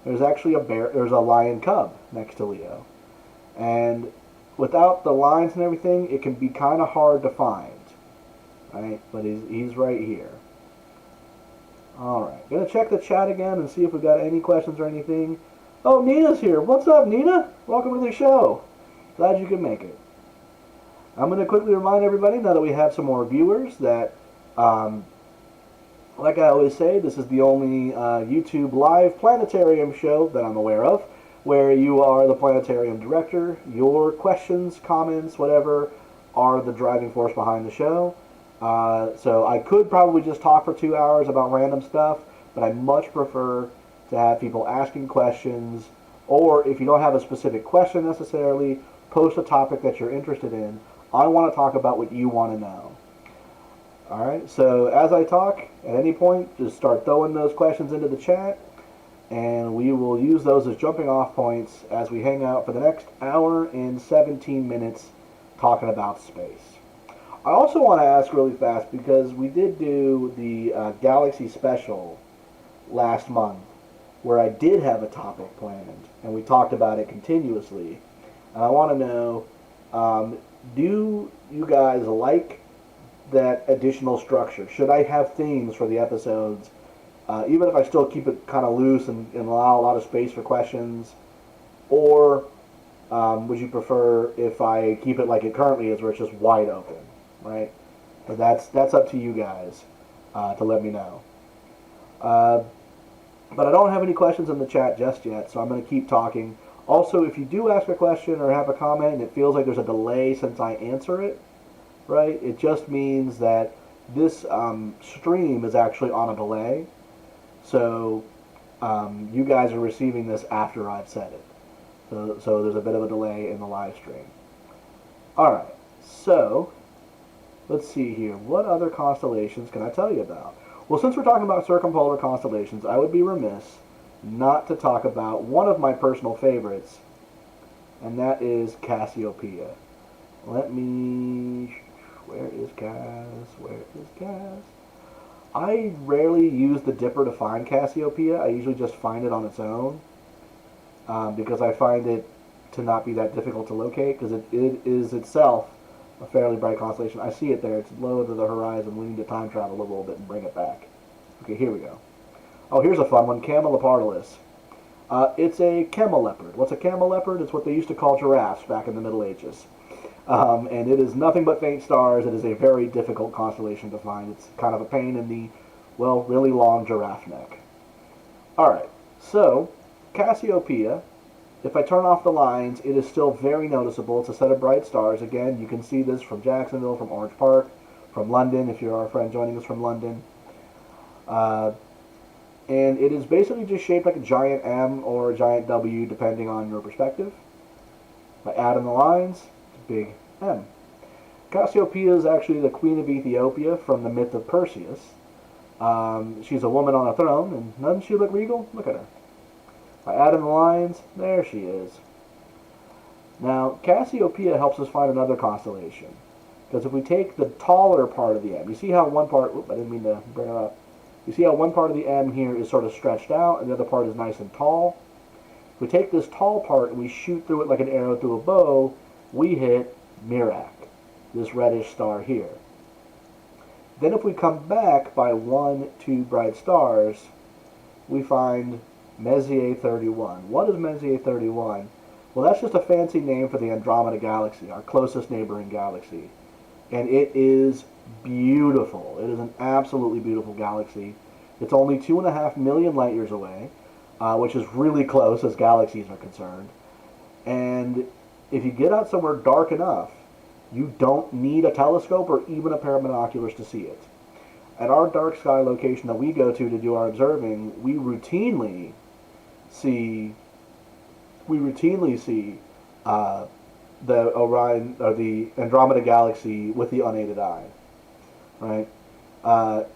There's actually there's a lion cub next to Leo. And without the lines and everything, it can be kind of hard to find. Right? But he's right here. Alright, gonna check the chat again and see if we've got any questions or anything. Oh, Nina's here. What's up, Nina? Welcome to the show. Glad you could make it. I'm gonna quickly remind everybody, now that we have some more viewers, that like I always say, this is the only YouTube live planetarium show that I'm aware of, where you are the planetarium director. Your questions, comments, whatever, are the driving force behind the show. So I could probably just talk for 2 hours about random stuff, but I much prefer to have people asking questions, or if you don't have a specific question necessarily, post a topic that you're interested in. I want to talk about what you want to know. Alright, so as I talk, at any point, just start throwing those questions into the chat, and we will use those as jumping off points as we hang out for the next hour and 17 minutes talking about space. I also want to ask really fast, because we did do the Galaxy Special last month, where I did have a topic planned, and we talked about it continuously. And I want to know, do you guys like that additional structure? Should I have themes for the episodes, even if I still keep it kind of loose and allow a lot of space for questions? Or would you prefer if I keep it like it currently is, where it's just wide open, right? But that's up to you guys to let me know. But I don't have any questions in the chat just yet, so I'm going to keep talking. Also, if you do ask a question or have a comment and it feels like there's a delay since I answer it, right, it just means that this stream is actually on a delay. So you guys are receiving this after I've said it. So there's a bit of a delay in the live stream. Alright, so let's see here. What other constellations can I tell you about? Well, since we're talking about circumpolar constellations, I would be remiss not to talk about one of my personal favorites, and that is Cassiopeia. Let me... Where is Cass? Where is Cass? I rarely use the Dipper to find Cassiopeia. I usually just find it on its own, because I find it to not be that difficult to locate, because it is itself a fairly bright constellation. I see it there. It's low to the horizon. We need to time travel a little bit and bring it back. Okay, here we go. Oh, here's a fun one, Camelopardalis. It's a camelopards. What's a camelopards? It's what they used to call giraffes back in the Middle Ages. And it is nothing but faint stars. It is a very difficult constellation to find. It's kind of a pain in the, well, really long giraffe neck. Alright, so Cassiopeia, if I turn off the lines, it is still very noticeable. It's a set of bright stars. Again, you can see this from Jacksonville, from Orange Park, from London, if you're our friend joining us from London. And it is basically just shaped like a giant M or a giant W, depending on your perspective. If I add in the lines, it's a big M. Cassiopeia is actually the queen of Ethiopia from the myth of Perseus. She's a woman on a throne, and doesn't she look regal? Look at her. If I add in the lines, there she is. Now, Cassiopeia helps us find another constellation. Because if we take the taller part of the M, you see how one part, I didn't mean to bring her up. You see how one part of the M here is sort of stretched out, and the other part is nice and tall? If we take this tall part and we shoot through it like an arrow through a bow, we hit Merak, this reddish star here. Then if we come back by 2 bright stars, we find Messier 31. What is Messier 31? Well, that's just a fancy name for the Andromeda Galaxy, our closest neighboring galaxy. And it is beautiful. It is an absolutely beautiful galaxy. It's only 2.5 million light years away, which is really close as galaxies are concerned. And if you get out somewhere dark enough, you don't need a telescope or even a pair of binoculars to see it. At our dark sky location that we go to do our observing, we routinely see the Orion or the Andromeda Galaxy with the unaided eye. Right?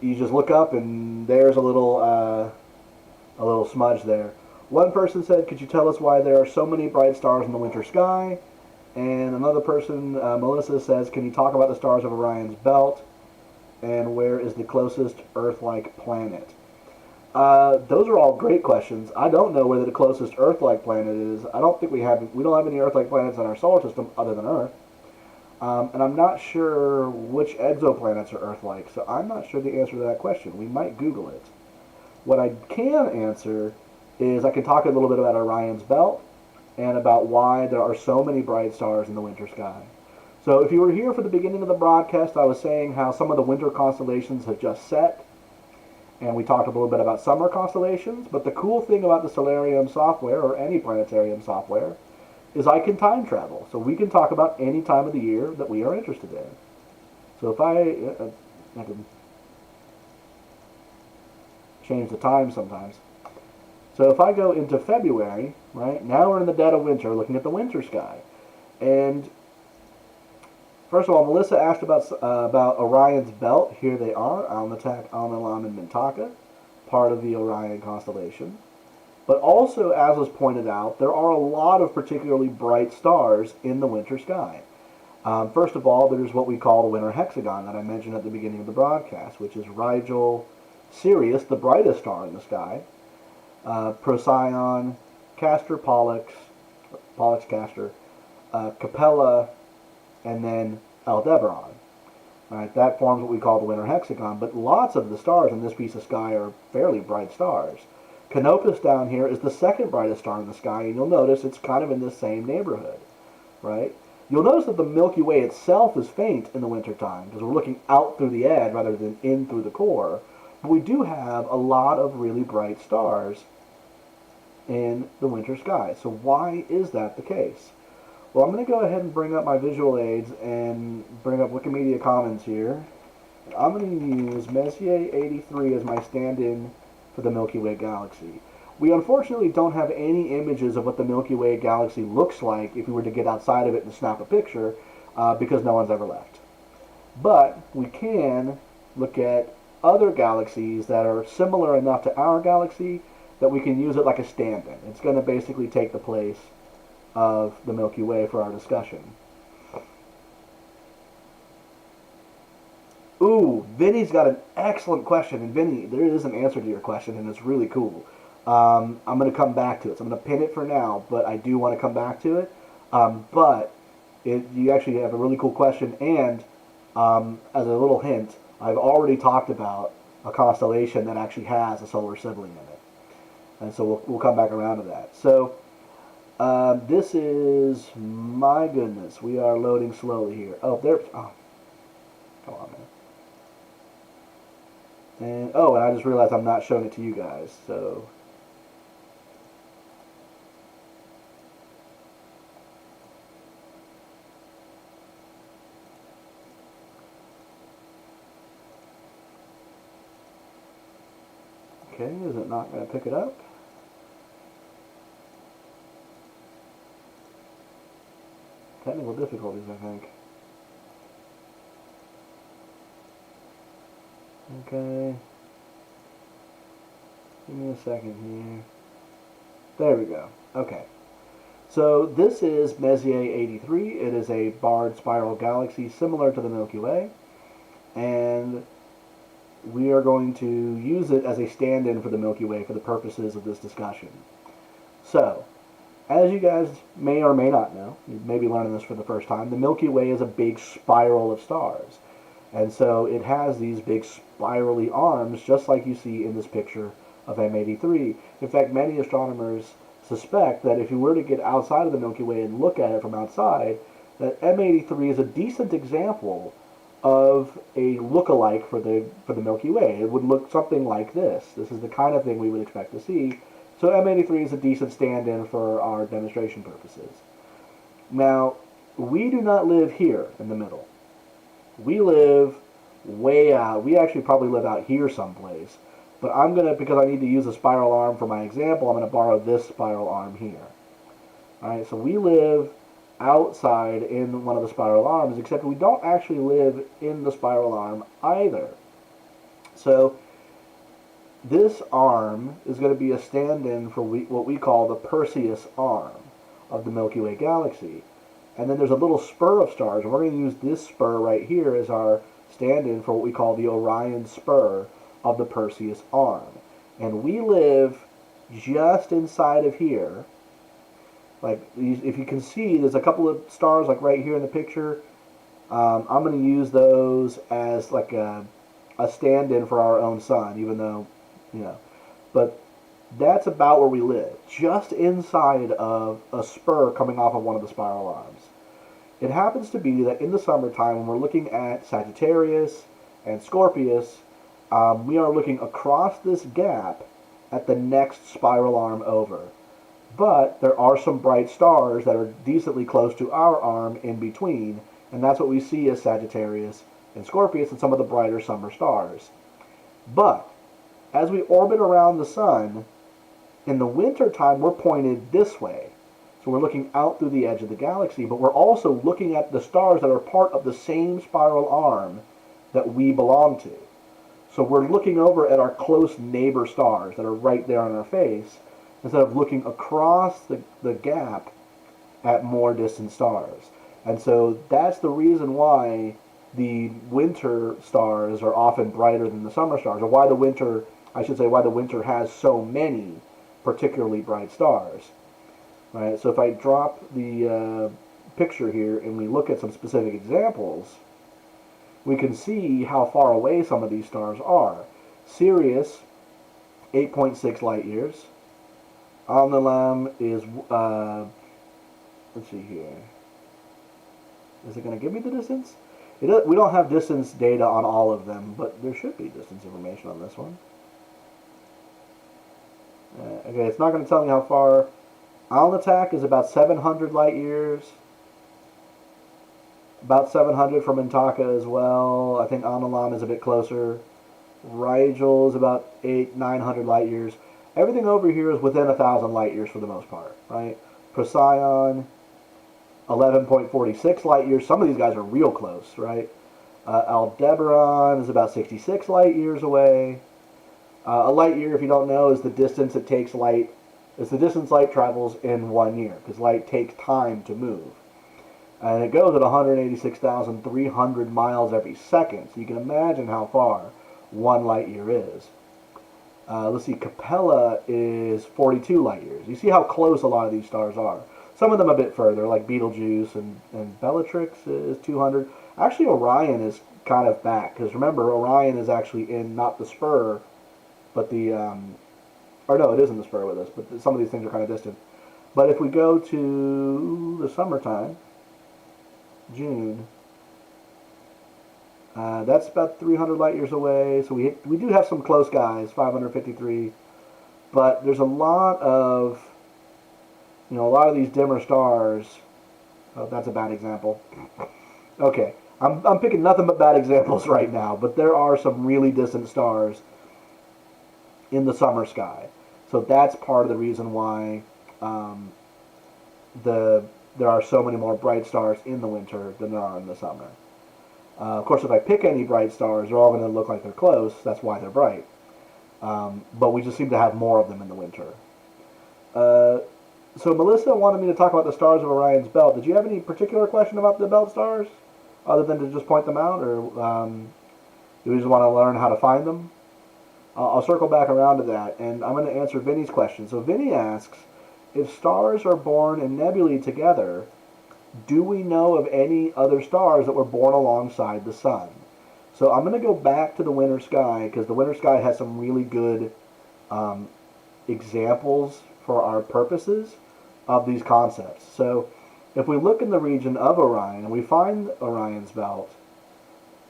You just look up and there's a little smudge there. One person said, "Could you tell us why there are so many bright stars in the winter sky?" And another person, Melissa, says, "Can you talk about the stars of Orion's belt? And where is the closest Earth-like planet?" Those are all great questions. I don't know where the closest Earth-like planet is. I don't think we don't have any Earth-like planets in our solar system other than Earth. And I'm not sure which exoplanets are Earth-like, so I'm not sure the answer to that question. We might Google it. What I can answer is I can talk a little bit about Orion's belt and about why there are so many bright stars in the winter sky. So if you were here for the beginning of the broadcast, I was saying how some of the winter constellations have just set, and we talked a little bit about summer constellations, but the cool thing about the Stellarium software, or any planetarium software, is I can time travel. So we can talk about any time of the year that we are interested in. So if I can change the time sometimes. So if I go into February, right, now we're in the dead of winter looking at the winter sky. And first of all, Melissa asked about Orion's belt. Here they are, Alnitak, Alnilam, and Mintaka, part of the Orion constellation. But also, as was pointed out, there are a lot of particularly bright stars in the winter sky. First of all, there's what we call the winter hexagon that I mentioned at the beginning of the broadcast, which is Rigel, Sirius, the brightest star in the sky, Procyon, Castor, Pollux, Castor, Capella, and then Aldebaran. Right, that forms what we call the winter hexagon, but lots of the stars in this piece of sky are fairly bright stars. Canopus down here is the second brightest star in the sky, and you'll notice it's kind of in the same neighborhood, right? You'll notice that the Milky Way itself is faint in the wintertime, because we're looking out through the edge rather than in through the core. But we do have a lot of really bright stars in the winter sky. So why is that the case? Well, I'm going to go ahead and bring up my visual aids and bring up Wikimedia Commons here. I'm going to use Messier 83 as my stand-in for the Milky Way galaxy. We unfortunately don't have any images of what the Milky Way galaxy looks like if we were to get outside of it and snap a picture, because no one's ever left. But we can look at other galaxies that are similar enough to our galaxy that we can use it like a stand-in. It's going to basically take the place of the Milky Way for our discussion. Ooh, Vinny's got an excellent question. And Vinny, there is an answer to your question, and it's really cool. I'm going to come back to it. So I'm going to pin it for now, but I do want to come back to it. You actually have a really cool question, and as a little hint, I've already talked about a constellation that actually has a solar sibling in it. And so we'll come back around to that. So this is, my goodness, we are loading slowly here. Oh, there's, oh, come on, man. And, oh, and I just realized I'm not showing it to you guys, so. Okay, is it not going to pick it up? Technical difficulties, I think. Okay. Give me a second here. There we go. Okay. So this is Messier 83. It is a barred spiral galaxy similar to the Milky Way. And we are going to use it as a stand-in for the Milky Way for the purposes of this discussion. So, as you guys may or may not know, you may be learning this for the first time, the Milky Way is a big spiral of stars. And so it has these big spirally arms, just like you see in this picture of M83. In fact, many astronomers suspect that if you were to get outside of the Milky Way and look at it from outside, that M83 is a decent example of a look-alike for the Milky Way. It would look something like this. This is the kind of thing we would expect to see. So M83 is a decent stand-in for our demonstration purposes. Now, we do not live here in the middle. We live way out. We actually probably live out here someplace. But I'm going to, because I need to use a spiral arm for my example, I'm going to borrow this spiral arm here. Alright, so we live outside in one of the spiral arms, except we don't actually live in the spiral arm either. So this arm is going to be a stand-in for what we call the Perseus Arm of the Milky Way galaxy. And then there's a little spur of stars, and we're going to use this spur right here as our stand-in for what we call the Orion Spur of the Perseus Arm. And we live just inside of here. Like, if you can see, there's a couple of stars like right here in the picture. I'm going to use those as like a stand-in for our own sun, even though, you know. But that's about where we live, just inside of a spur coming off of one of the spiral arms. It happens to be that in the summertime, when we're looking at Sagittarius and Scorpius, we are looking across this gap at the next spiral arm over. But there are some bright stars that are decently close to our arm in between, and that's what we see as Sagittarius and Scorpius and some of the brighter summer stars. But as we orbit around the sun, in the winter time we're pointed this way. So we're looking out through the edge of the galaxy, but we're also looking at the stars that are part of the same spiral arm that we belong to. So we're looking over at our close neighbor stars that are right there on our face, instead of looking across the gap at more distant stars. And so that's the reason why the winter stars are often brighter than the summer stars, or why the winter, I should say, why the winter has so many particularly bright stars. Right? So if I drop the picture here and we look at some specific examples, we can see how far away some of these stars are. Sirius, 8.6 light years. Altair is, let's see here. Is it going to give me the distance? We don't have distance data on all of them, but there should be distance information on this one. Okay, it's not going to tell me how far. Altair is about 700 light years. About 700 from Mintaka as well. I think Altair is a bit closer. Rigel is about 900 light years. Everything over here is within 1,000 light years for the most part, right? Procyon, 11.46 light years. Some of these guys are real close, right? Aldebaran is about 66 light years away. A light year, if you don't know, is the distance it takes light. It's the distance light travels in 1 year, because light takes time to move. And it goes at 186,300 miles every second. So you can imagine how far 1 light year is. Let's see, Capella is 42 light years. You see how close a lot of these stars are. Some of them a bit further, like Betelgeuse and Bellatrix is 200. Actually, Orion is kind of back, because remember, Orion is actually in not the Spur, but the or no, it isn't the Spur with us, but some of these things are kind of distant. But if we go to the summertime, June, that's about 300 light years away. So we do have some close guys, 553, but there's a lot of these dimmer stars. Oh, that's a bad example. Okay, I'm picking nothing but bad examples right now, but there are some really distant stars in the summer sky. So that's part of the reason why there are so many more bright stars in the winter than there are in the summer. Of course, if I pick any bright stars, they're all going to look like they're close. That's why they're bright. But we just seem to have more of them in the winter. So Melissa wanted me to talk about the stars of Orion's belt. Did you have any particular question about the belt stars, other than to just point them out, or you just want to learn how to find them? I'll circle back around to that, and I'm going to answer Vinny's question. So Vinny asks, if stars are born in nebulae together, do we know of any other stars that were born alongside the sun? So I'm going to go back to the winter sky, because the winter sky has some really good examples for our purposes of these concepts. So if we look in the region of Orion and we find Orion's belt,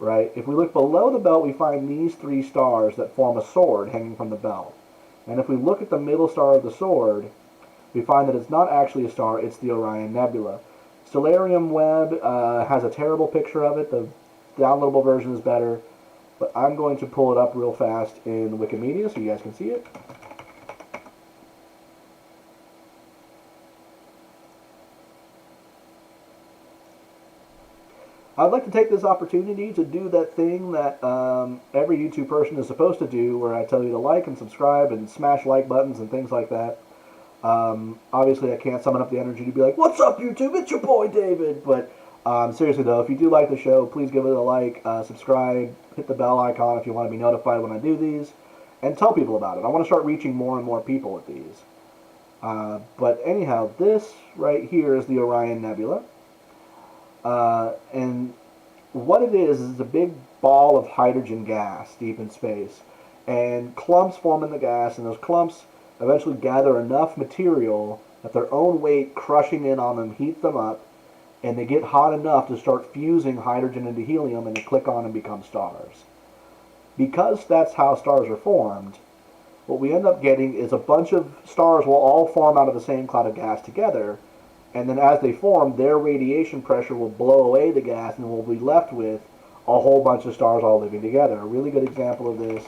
right? If we look below the belt, we find these three stars that form a sword hanging from the belt. And if we look at the middle star of the sword, we find that it's not actually a star, it's the Orion Nebula. Stellarium web has a terrible picture of it. The downloadable version is better, but I'm going to pull it up real fast in Wikimedia so you guys can see it. I'd like to take this opportunity to do that thing that every YouTube person is supposed to do, where I tell you to like and subscribe and smash like buttons and things like that. Obviously, I can't summon up the energy to be like, "What's up, YouTube? It's your boy, David." But seriously, though, if you do like the show, please give it a like, subscribe, hit the bell icon if you want to be notified when I do these, and tell people about it. I want to start reaching more and more people with these. But anyhow, this right here is the Orion Nebula. And what it is a big ball of hydrogen gas deep in space. And clumps form in the gas, and those clumps eventually gather enough material that their own weight crushing in on them heats them up, and they get hot enough to start fusing hydrogen into helium, and they click on and become stars. Because that's how stars are formed, what we end up getting is a bunch of stars will all form out of the same cloud of gas together, and then as they form, their radiation pressure will blow away the gas, and we'll be left with a whole bunch of stars all living together. A really good example of this.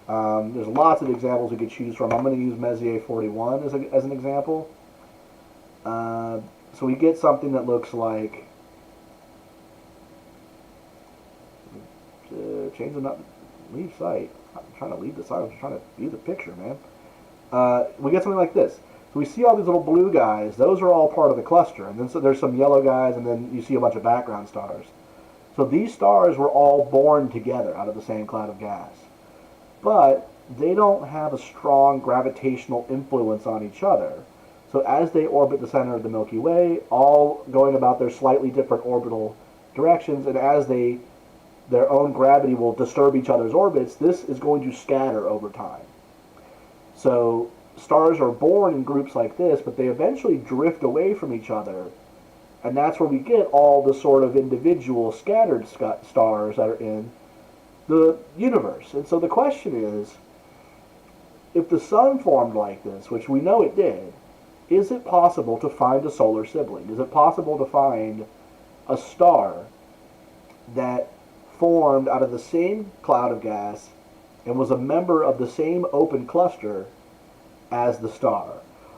There's lots of examples we could choose from. I'm going to use Messier 41 as an example. So we get something that looks like... change the not leave site. I'm trying to leave the site. I'm just trying to view the picture, man. We get something like this. So we see all these little blue guys. Those are all part of the cluster. And then so there's some yellow guys, and then you see a bunch of background stars. So these stars were all born together out of the same cloud of gas. But they don't have a strong gravitational influence on each other. So as they orbit the center of the Milky Way, all going about their slightly different orbital directions, and as their own gravity will disturb each other's orbits, this is going to scatter over time. So stars are born in groups like this, but they eventually drift away from each other, and that's where we get all the sort of individual scattered stars that are in the universe. And so the question is, if the sun formed like this, which we know it did, is it possible to find a solar sibling? Is it possible to find a star that formed out of the same cloud of gas and was a member of the same open cluster as the star?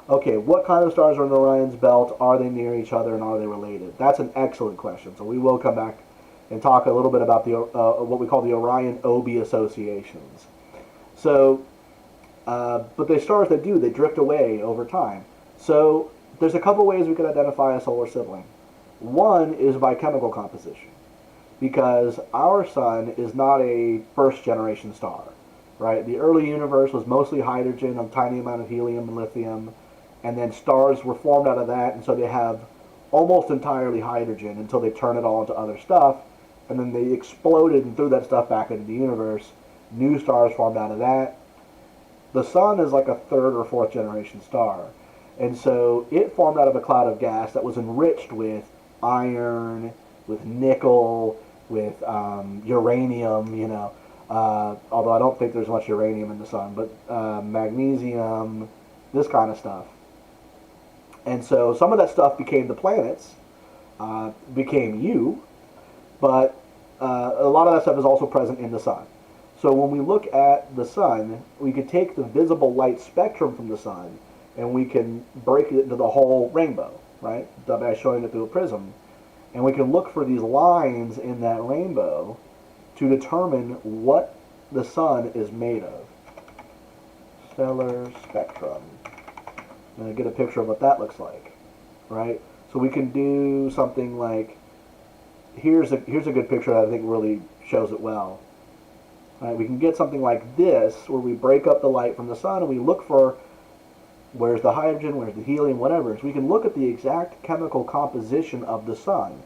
Okay, what kind of stars are in Orion's belt? Are they near each other, and are they related? That's an excellent question. So we will come back and talk a little bit about the what we call the Orion Ob Associations. So, but the stars that do, they drift away over time. So there's a couple ways we could identify a solar sibling. One is by chemical composition, because our sun is not a first-generation star, right? The early universe was mostly hydrogen, a tiny amount of helium and lithium, and then stars were formed out of that, and so they have almost entirely hydrogen until they turn it all into other stuff, and then they exploded and threw that stuff back into the universe. New stars formed out of that. The sun is like a third or fourth generation star. And so it formed out of a cloud of gas that was enriched with iron, with nickel, with uranium, although I don't think there's much uranium in the sun, but magnesium, this kind of stuff. And so some of that stuff became the planets, became you, but a lot of that stuff is also present in the sun. So when we look at the sun, we could take the visible light spectrum from the sun and we can break it into the whole rainbow, right? By showing it through a prism. And we can look for these lines in that rainbow to determine what the sun is made of. Stellar spectrum. I'm going to get a picture of what that looks like, right? So we can do something like, here's a good picture that I think really shows it well. Right, we can get something like this, where we break up the light from the sun and we look for where's the hydrogen, where's the helium, whatever. So we can look at the exact chemical composition of the sun.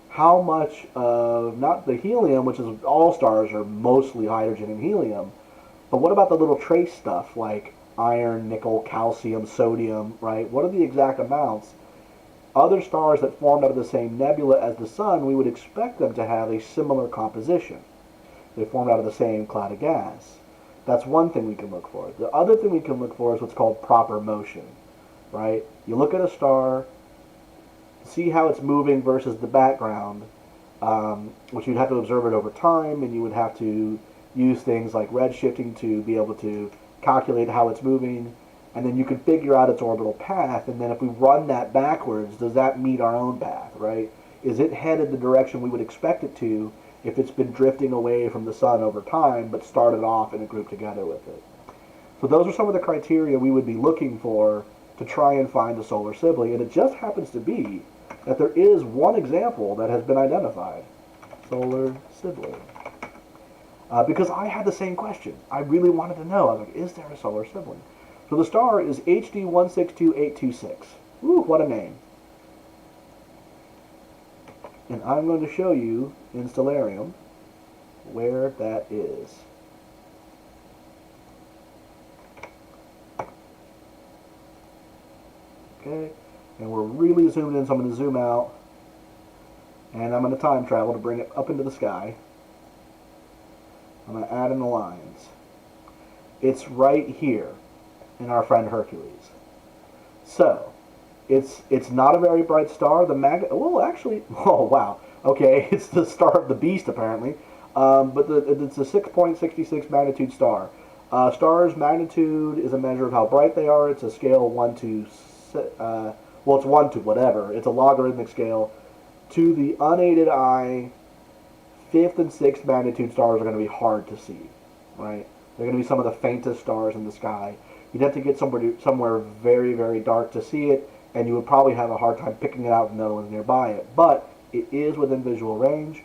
How much of, not the helium, which is all stars are mostly hydrogen and helium, but what about the little trace stuff like iron, nickel, calcium, sodium, right? What are the exact amounts? Other stars that formed out of the same nebula as the sun, we would expect them to have a similar composition. They formed out of the same cloud of gas. That's one thing we can look for. The other thing we can look for is what's called proper motion, right? You look at a star, see how it's moving versus the background, which you'd have to observe it over time, and you would have to use things like redshifting to be able to calculate how it's moving, and then you can figure out its orbital path, and then if we run that backwards, does that meet our own path, right? Is it headed the direction we would expect it to if it's been drifting away from the sun over time, but started off in a group together with it? So those are some of the criteria we would be looking for to try and find a solar sibling, and it just happens to be that there is one example that has been identified. Solar sibling. Because I had the same question. I really wanted to know. I was like, is there a solar sibling? So the star is HD 162826. Ooh, what a name. And I'm going to show you in Stellarium where that is. Okay, and we're really zoomed in, so I'm going to zoom out, and I'm going to time travel to bring it up into the sky. I'm going to add in the lines. It's right here in our friend Hercules. So, it's not a very bright star. Well, actually, oh wow, okay, it's the star of the beast apparently, but it's a 6.66 magnitude star. Stars' magnitude is a measure of how bright they are. It's a scale 1 to well, it's 1 to whatever. It's a logarithmic scale. To the unaided eye, 5th and 6th magnitude stars are going to be hard to see, right? They're going to be some of the faintest stars in the sky. You'd have to get somewhere very, very dark to see it, and you would probably have a hard time picking it out if no one's nearby it. But it is within visual range,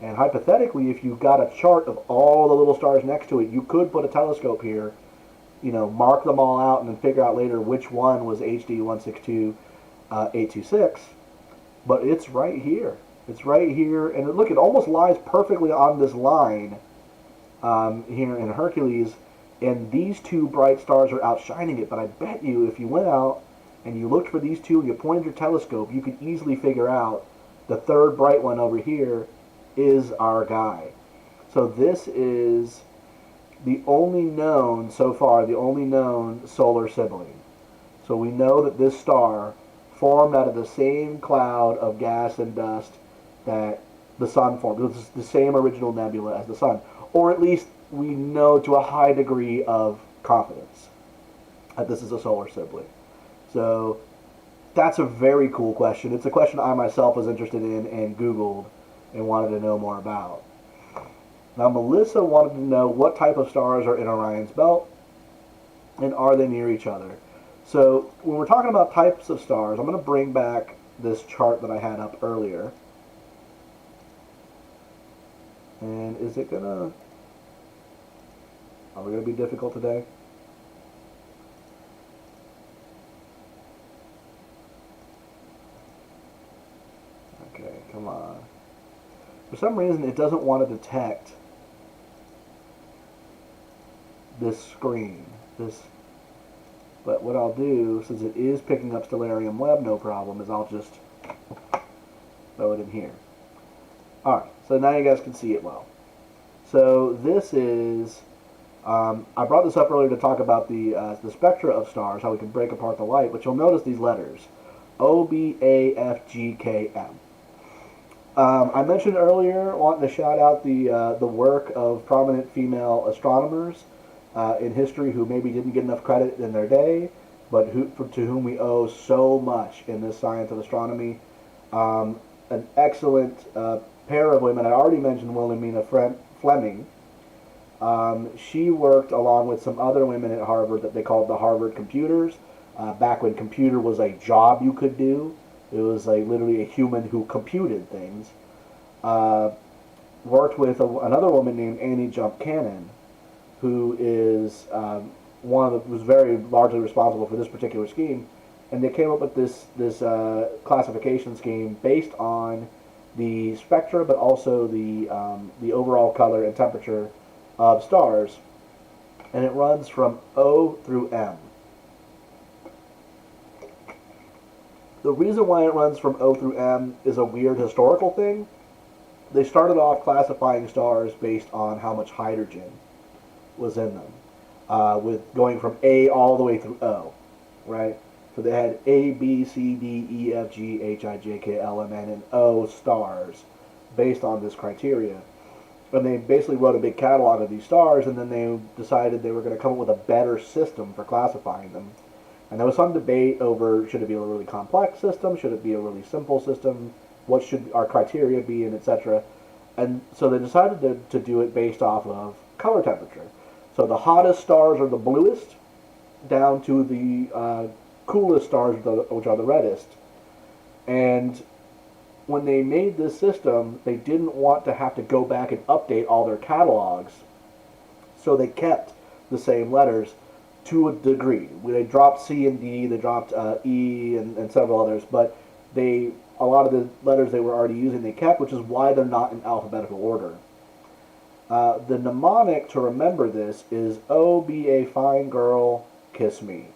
and hypothetically, if you've got a chart of all the little stars next to it, you could put a telescope here, mark them all out, and then figure out later which one was HD 162826. But it's right here. It's right here, and look, it almost lies perfectly on this line here in Hercules, and these two bright stars are outshining it. But I bet you if you went out and you looked for these two and you pointed your telescope, you could easily figure out the third bright one over here is our guy. So this is the only known, so far, the only known solar sibling. So we know that this star formed out of the same cloud of gas and dust that the sun formed. It's the same original nebula as the sun. Or at least we know to a high degree of confidence that this is a solar sibling. So that's a very cool question. It's a question I myself was interested in and Googled and wanted to know more about. Now Melissa wanted to know what type of stars are in Orion's belt and are they near each other. So when we're talking about types of stars, I'm going to bring back this chart that I had up earlier. And is it gonna... Are we going to be difficult today? Okay, come on. For some reason, it doesn't want to detect this screen. this. But what I'll do, since it is picking up Stellarium web, no problem, is I'll just throw it in here. Alright, so now you guys can see it well. So this is, I brought this up earlier to talk about the spectra of stars, how we can break apart the light, but you'll notice these letters, O, B, A, F, G, K, M. I mentioned earlier, wanting to shout out the work of prominent female astronomers in history who maybe didn't get enough credit in their day, but to whom we owe so much in this science of astronomy. An excellent pair of women. I already mentioned Wilhelmina Fleming. She worked along with some other women at Harvard that they called the Harvard computers, back when computer was a job you could do. It was literally a human who computed things. Worked with another woman named Annie Jump Cannon, who is was very largely responsible for this particular scheme, and they came up with this classification scheme based on the spectra, but also the overall color and temperature of stars, and it runs from O through M. The reason why it runs from O through M is a weird historical thing. They started off classifying stars based on how much hydrogen was in them, with going from A all the way through O, right? So they had A, B, C, D, E, F, G, H, I, J, K, L, M, N, and O stars based on this criteria. And they basically wrote a big catalog of these stars, and then they decided they were going to come up with a better system for classifying them. And there was some debate over, should it be a really complex system, should it be a really simple system, what should our criteria be, and etc. And so they decided to do it based off of color temperature. So the hottest stars are the bluest, down to the coolest stars, which are the reddest. And when they made this system, they didn't want to have to go back and update all their catalogs, so they kept the same letters to a degree. They dropped C and D, they dropped E and several others, but a lot of the letters they were already using they kept, which is why they're not in alphabetical order. The mnemonic to remember this is O, be a fine girl, kiss me,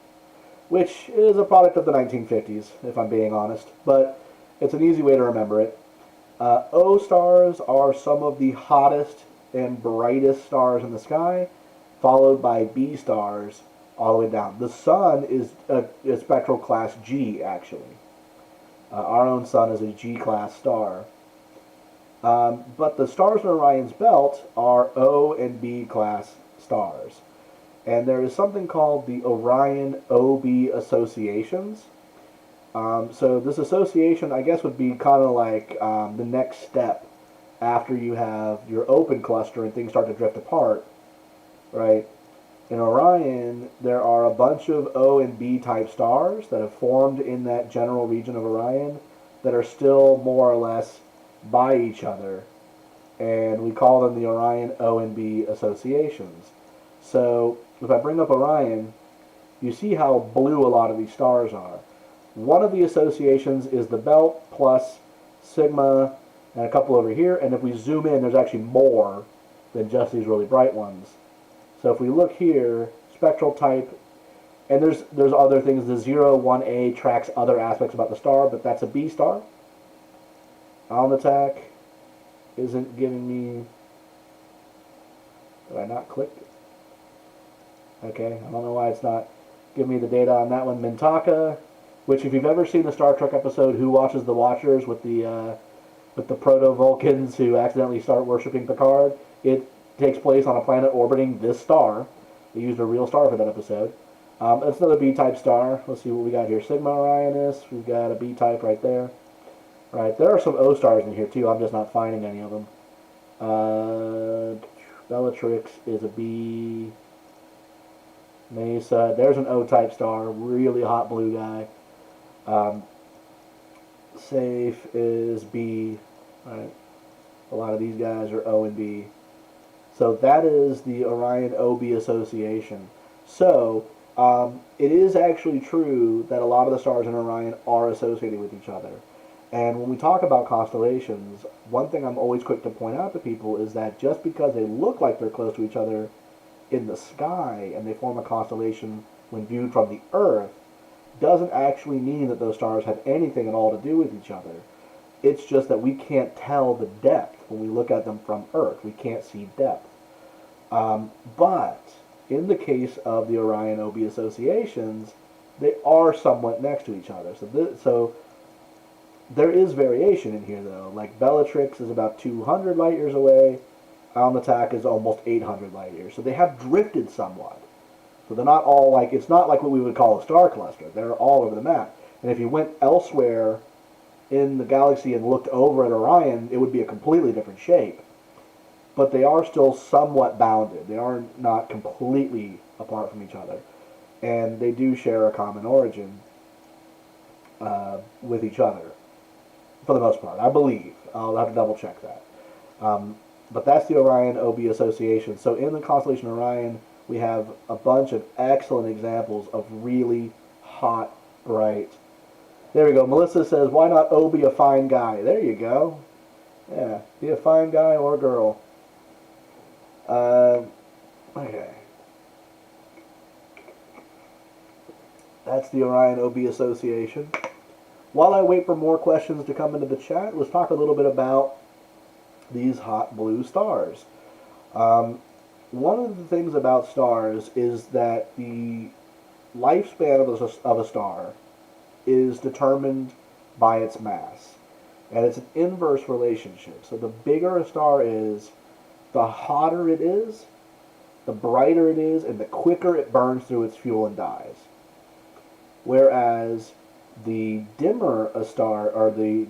which is a product of the 1950s, if I'm being honest, but it's an easy way to remember it. O stars are some of the hottest and brightest stars in the sky, followed by B stars all the way down. The sun is a spectral class G, actually. Our own sun is a G-class star. But the stars in Orion's belt are O and B class stars. And there is something called the Orion Ob Associations. So this association, I guess, would be kind of like the next step after you have your open cluster and things start to drift apart, right? In Orion, there are a bunch of O and B type stars that have formed in that general region of Orion that are still more or less by each other, and we call them the Orion O and B associations. So if I bring up Orion, you see how blue a lot of these stars are. One of the associations is the belt plus Sigma and a couple over here, and if we zoom in, there's actually more than just these really bright ones. So if we look here, spectral type, and there's other things. The 01A tracks other aspects about the star, but that's a B star. Altair isn't giving me... Did I not click? Okay, I don't know why it's not giving me the data on that one. Mintaka, which if you've ever seen the Star Trek episode Who Watches the Watchers with the proto-Vulcans who accidentally start worshipping Picard, it takes place on a planet orbiting this star. They used a real star for that episode. It's another B-type star. Let's see what we got here. Sigma Orionis. We've got a B-type right there. Right, there are some O stars in here too. I'm just not finding any of them. Bellatrix is a B. Mesa. There's an O-type star. Really hot blue guy. Safe is B. Right. A lot of these guys are O and B. So that is the Orion Ob Association. So it is actually true that a lot of the stars in Orion are associated with each other. And when we talk about constellations, one thing I'm always quick to point out to people is that just because they look like they're close to each other in the sky and they form a constellation when viewed from the Earth doesn't actually mean that those stars have anything at all to do with each other. It's just that we can't tell the depth when we look at them from Earth. We can't see depth. But in the case of the Orion Ob Associations, they are somewhat next to each other. So there is variation in here, though. Like Bellatrix is about 200 light years away. Alnitak is almost 800 light years. So they have drifted somewhat. So they're not all like, it's not like what we would call a star cluster. They're all over the map. And if you went elsewhere in the galaxy and looked over at Orion, it would be a completely different shape. But they are still somewhat bounded. They are not completely apart from each other. And they do share a common origin with each other, for the most part, I believe. I'll have to double check that. But that's the Orion Ob Association. So in the constellation Orion, we have a bunch of excellent examples of really hot, bright. There we go. Melissa says, why not O be a fine guy? There you go. Yeah, be a fine guy or girl. Okay. That's the Orion Ob Association. While I wait for more questions to come into the chat, let's talk a little bit about these hot blue stars. One of the things about stars is that the lifespan of a star is determined by its mass. And it's an inverse relationship. So the bigger a star is, the hotter it is, the brighter it is, and the quicker it burns through its fuel and dies. Whereas the dimmer a star, or the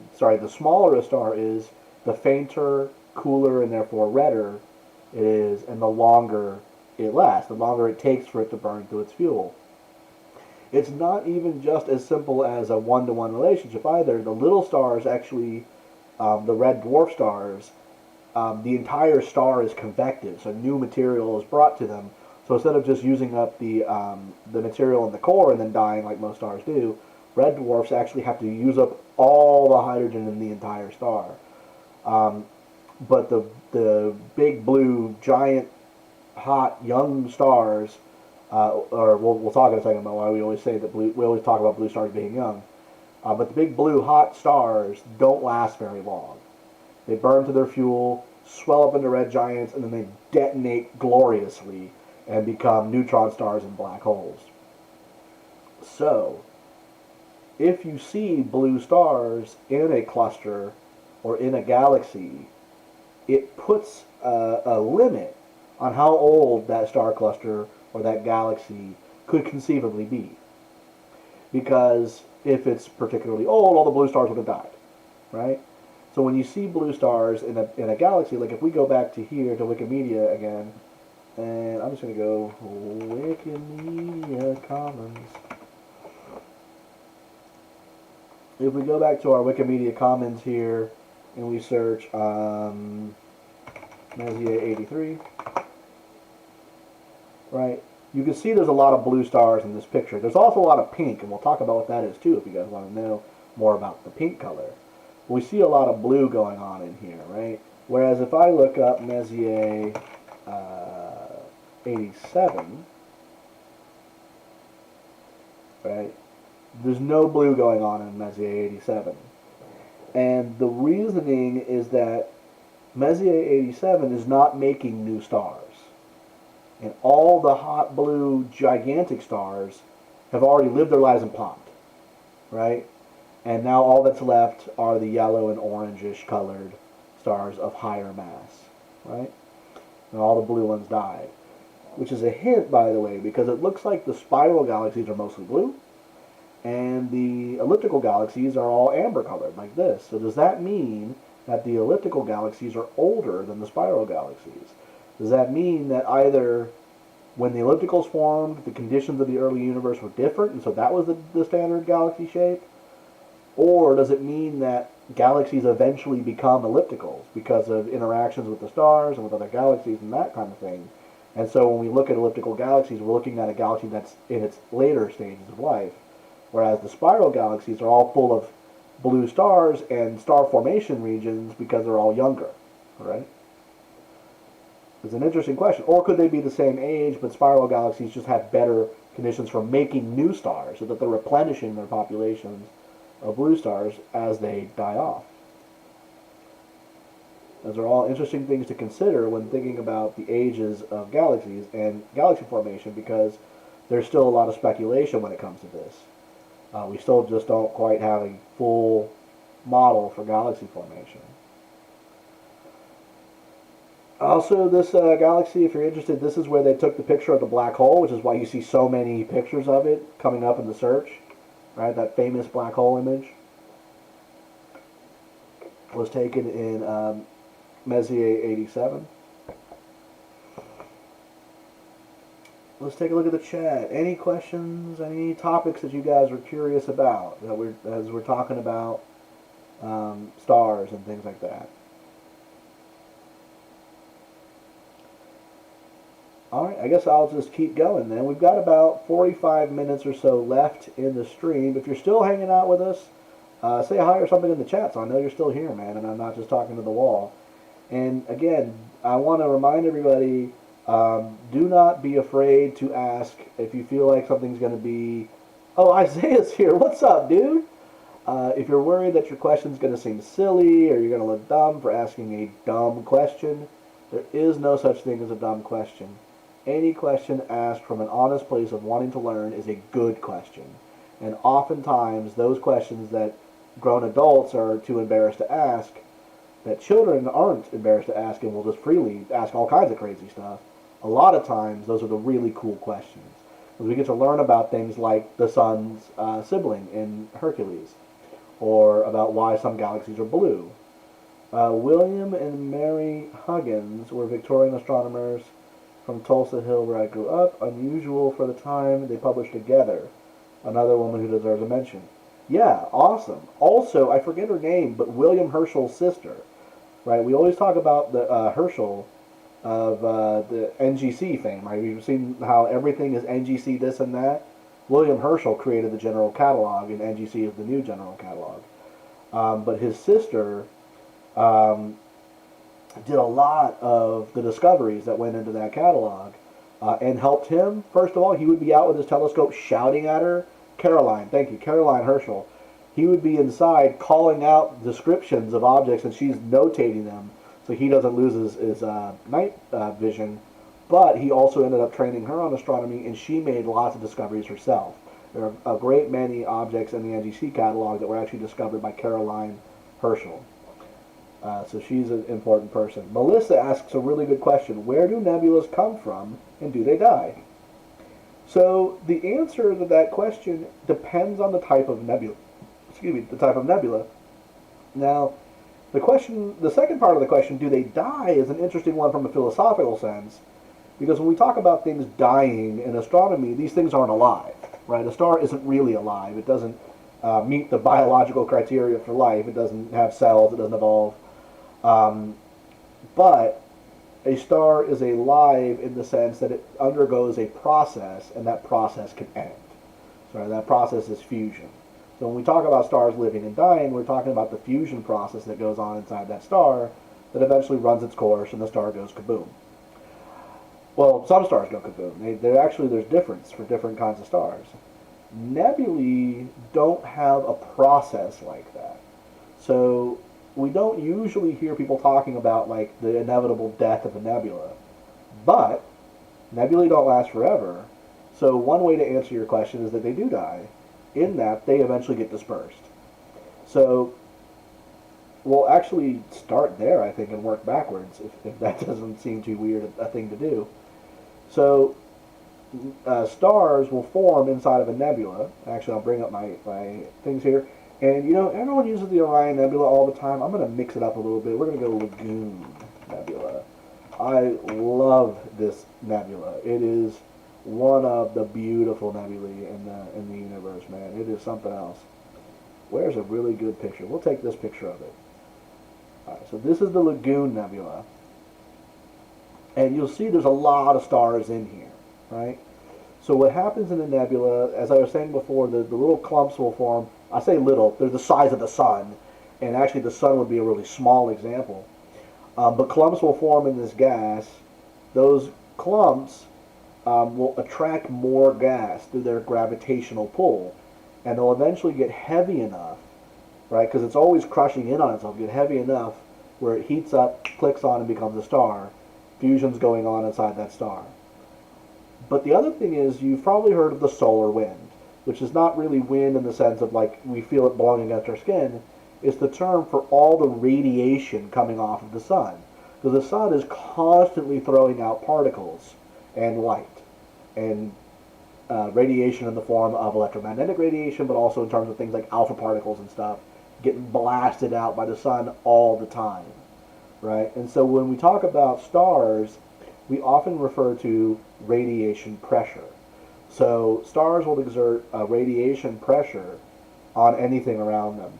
smaller a star is, the fainter, cooler, and therefore redder it is, and the longer it lasts, the longer it takes for it to burn through its fuel. It's not even just as simple as a one-to-one relationship either. The little stars actually, the red dwarf stars, the entire star is convective, so new material is brought to them. So instead of just using up the material in the core and then dying like most stars do, red dwarfs actually have to use up all the hydrogen in the entire star. But the big blue, giant, hot, young stars, or we'll talk in a second about why we always say that we always talk about blue stars being young. But the big blue, hot stars don't last very long. They burn to their fuel, swell up into red giants, and then they detonate gloriously and become neutron stars and black holes. So, if you see blue stars in a cluster or in a galaxy, it puts a limit on how old that star cluster or that galaxy could conceivably be. Because if it's particularly old, all the blue stars would have died, right? So when you see blue stars in a galaxy, like if we go back to here, to Wikimedia again, and I'm just going to go Wikimedia Commons. If we go back to our Wikimedia Commons here, and we search Messier 83, right, you can see there's a lot of blue stars in this picture. There's also a lot of pink, and we'll talk about what that is too if you guys want to know more about the pink color. We see a lot of blue going on in here, right? Whereas if I look up Messier 87, right, there's no blue going on in Messier 87. And the reasoning is that Messier 87 is not making new stars. And all the hot blue gigantic stars have already lived their lives and popped, right? And now all that's left are the yellow and orangish colored stars of higher mass, right? And all the blue ones died. Which is a hint, by the way, because it looks like the spiral galaxies are mostly blue, and the elliptical galaxies are all amber colored, like this. So does that mean that the elliptical galaxies are older than the spiral galaxies? Does that mean that either when the ellipticals formed, the conditions of the early universe were different, and so that was the standard galaxy shape? Or does it mean that galaxies eventually become ellipticals because of interactions with the stars and with other galaxies and that kind of thing? And so when we look at elliptical galaxies, we're looking at a galaxy that's in its later stages of life, whereas the spiral galaxies are all full of blue stars and star formation regions because they're all younger, right? It's an interesting question. Or could they be the same age, but spiral galaxies just have better conditions for making new stars, so that they're replenishing their populations of blue stars as they die off? Those are all interesting things to consider when thinking about the ages of galaxies and galaxy formation, because there's still a lot of speculation when it comes to this. We still just don't quite have a full model for galaxy formation. Also, this galaxy, if you're interested, this is where they took the picture of the black hole, which is why you see so many pictures of it coming up in the search. Right, that famous black hole image was taken in Messier 87. Let's take a look at the chat. Any questions, any topics that you guys are curious about as we're talking about stars and things like that? Alright, I guess I'll just keep going then. We've got about 45 minutes or so left in the stream. If you're still hanging out with us, say hi or something in the chat so I know you're still here, man, and I'm not just talking to the wall. And again, I want to remind everybody, do not be afraid to ask if you feel like something's going to be, oh, Isaiah's here, what's up, dude? If you're worried that your question's going to seem silly or you're going to look dumb for asking a dumb question, there is no such thing as a dumb question. Any question asked from an honest place of wanting to learn is a good question. And oftentimes, those questions that grown adults are too embarrassed to ask, that children aren't embarrassed to ask and will just freely ask all kinds of crazy stuff, a lot of times those are the really cool questions. Because we get to learn about things like the sun's sibling in Hercules, or about why some galaxies are blue. William and Mary Huggins were Victorian astronomers from Tulsa Hill, where I grew up. Unusual for the time they published together. Another woman who deserves a mention. Yeah, awesome. Also, I forget her name, but William Herschel's sister. Right? We always talk about the Herschel of the NGC fame. Right? We've seen how everything is NGC this and that. William Herschel created the general catalog, and NGC is the new general catalog. But his sister did a lot of the discoveries that went into that catalog and helped him. First of all, he would be out with his telescope shouting at her, Caroline, thank you, Caroline Herschel. He would be inside calling out descriptions of objects, and she's notating them so he doesn't lose his night vision. But he also ended up training her on astronomy, and she made lots of discoveries herself. There are a great many objects in the NGC catalog that were actually discovered by Caroline Herschel. So she's an important person. Melissa asks a really good question. Where do nebulas come from, and do they die? So the answer to that question depends on the type of nebula. Excuse me, the type of nebula. Now, the second part of the question, do they die, is an interesting one from a philosophical sense, because when we talk about things dying in astronomy, these things aren't alive, right? A star isn't really alive. It doesn't meet the biological criteria for life. It doesn't have cells. It doesn't evolve. But a star is alive in the sense that it undergoes a process, and that process can end. So that process is fusion. So when we talk about stars living and dying, we're talking about the fusion process that goes on inside that star that eventually runs its course, and the star goes kaboom. Well, some stars go kaboom. There's difference for different kinds of stars. Nebulae don't have a process like that. So we don't usually hear people talking about like the inevitable death of a nebula. But nebulae don't last forever. So one way to answer your question is that they do die, in that they eventually get dispersed. So we'll actually start there, I think, and work backwards, if that doesn't seem too weird a thing to do. So stars will form inside of a nebula. Actually, I'll bring up my things here. And, you know, everyone uses the Orion Nebula all the time. I'm going to mix it up a little bit. We're going to go Lagoon Nebula. I love this nebula. It is one of the beautiful nebulae in the universe, man. It is something else. Where's a really good picture? We'll take this picture of it. All right, so this is the Lagoon Nebula. And you'll see there's a lot of stars in here, right? So what happens in a nebula, as I was saying before, the little clumps will form. I say little, they're the size of the sun. And actually the sun would be a really small example. But clumps will form in this gas, those clumps will attract more gas through their gravitational pull, and they'll eventually get heavy enough, right? Because it's always crushing in on itself. Get heavy enough where it heats up, clicks on, and becomes a star. Fusion's going on inside that star. But the other thing is, you've probably heard of the solar wind, which is not really wind in the sense of like we feel it blowing against our skin. It's the term for all the radiation coming off of the sun. Because the sun is constantly throwing out particles and light and radiation in the form of electromagnetic radiation, but also in terms of things like alpha particles and stuff getting blasted out by the sun all the time, right? And so when we talk about stars, we often refer to radiation pressure. So stars will exert a radiation pressure on anything around them.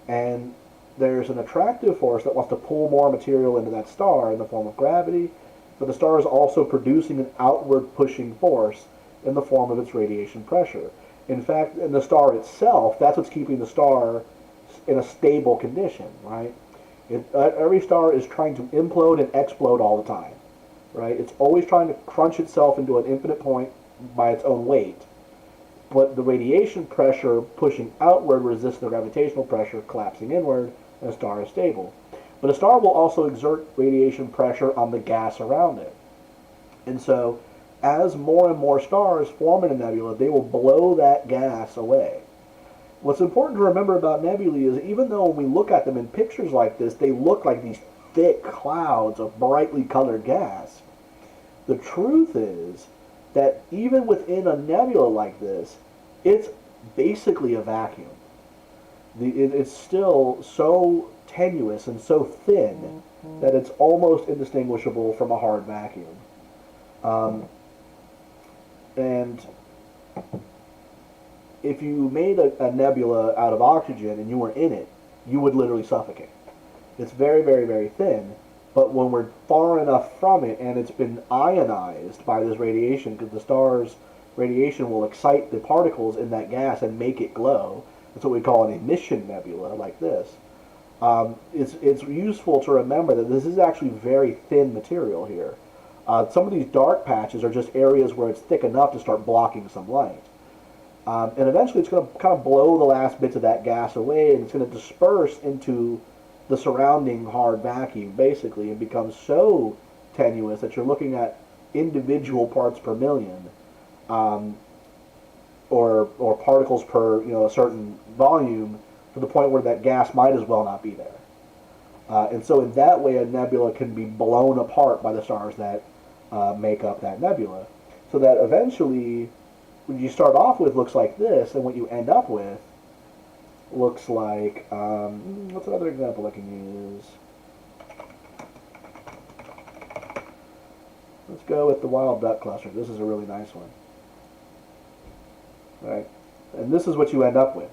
And there's an attractive force that wants to pull more material into that star in the form of gravity, but the star is also producing an outward pushing force in the form of its radiation pressure. In fact, in the star itself, that's what's keeping the star in a stable condition, right? Every star is trying to implode and explode all the time, right? It's always trying to crunch itself into an infinite point by its own weight, but the radiation pressure pushing outward resists the gravitational pressure collapsing inward, and a star is stable. But a star will also exert radiation pressure on the gas around it. And so, as more and more stars form in a nebula, they will blow that gas away. What's important to remember about nebulae is even though when we look at them in pictures like this, they look like these thick clouds of brightly colored gas, the truth is that even within a nebula like this, it's basically a vacuum. It's still so tenuous and so thin that it's almost indistinguishable from a hard vacuum. And if you made a nebula out of oxygen and you were in it, you would literally suffocate. It's very, very, very thin, but when we're far enough from it and it's been ionized by this radiation, because the star's radiation will excite the particles in that gas and make it glow. That's what we call an emission nebula, like this. It's useful to remember that this is actually very thin material here. Some of these dark patches are just areas where it's thick enough to start blocking some light. And eventually it's going to kind of blow the last bits of that gas away, and it's going to disperse into the surrounding hard vacuum, basically, and become so tenuous that you're looking at individual parts per million, or particles per a certain volume, to the point where that gas might as well not be there. And so in that way, a nebula can be blown apart by the stars that make up that nebula. So that eventually, what you start off with looks like this, and what you end up with looks like, what's another example I can use? Let's go with the wild duck cluster. This is a really nice one. Right? And this is what you end up with.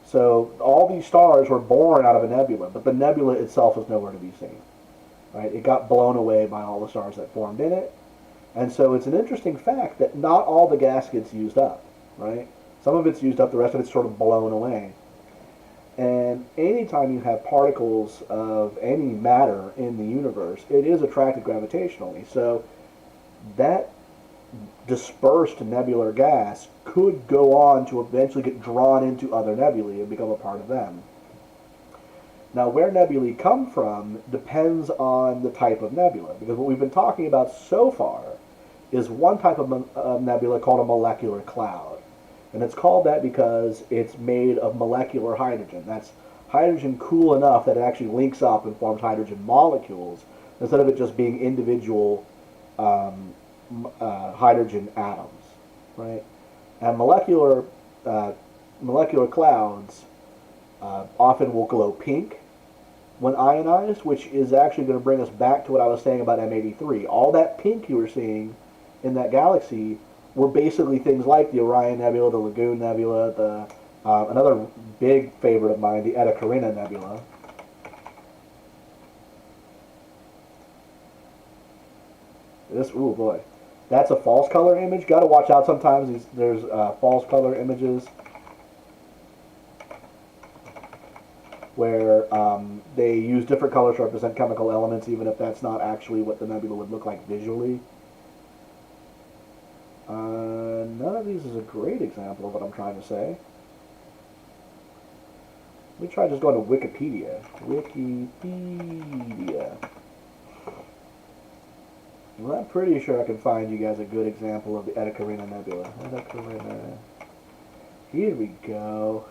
So all these stars were born out of a nebula, but the nebula itself is nowhere to be seen. Right? It got blown away by all the stars that formed in it. And so it's an interesting fact that not all the gas gets used up. Right? Some of it's used up, the rest of it's sort of blown away. And anytime you have particles of any matter in the universe, it is attracted gravitationally. So that dispersed nebular gas could go on to eventually get drawn into other nebulae and become a part of them. Now, where nebulae come from depends on the type of nebula, because what we've been talking about so far is one type of nebula called a molecular cloud. And it's called that because it's made of molecular hydrogen. That's hydrogen cool enough that it actually links up and forms hydrogen molecules, instead of it just being individual hydrogen atoms, right? And molecular clouds often will glow pink when ionized, which is actually going to bring us back to what I was saying about M83. All that pink you were seeing in that galaxy were basically things like the Orion Nebula, the Lagoon Nebula, another big favorite of mine, the Atacarina Nebula. Oh boy. That's a false color image. Got to watch out sometimes. There's false color images. where they use different colors to represent chemical elements, even if that's not actually what the nebula would look like visually. None of these is a great example of what I'm trying to say. Let me try just going to Wikipedia. Wikipedia. Well, I'm pretty sure I can find you guys a good example of the Atacarina Nebula. Atacarina. Here we go.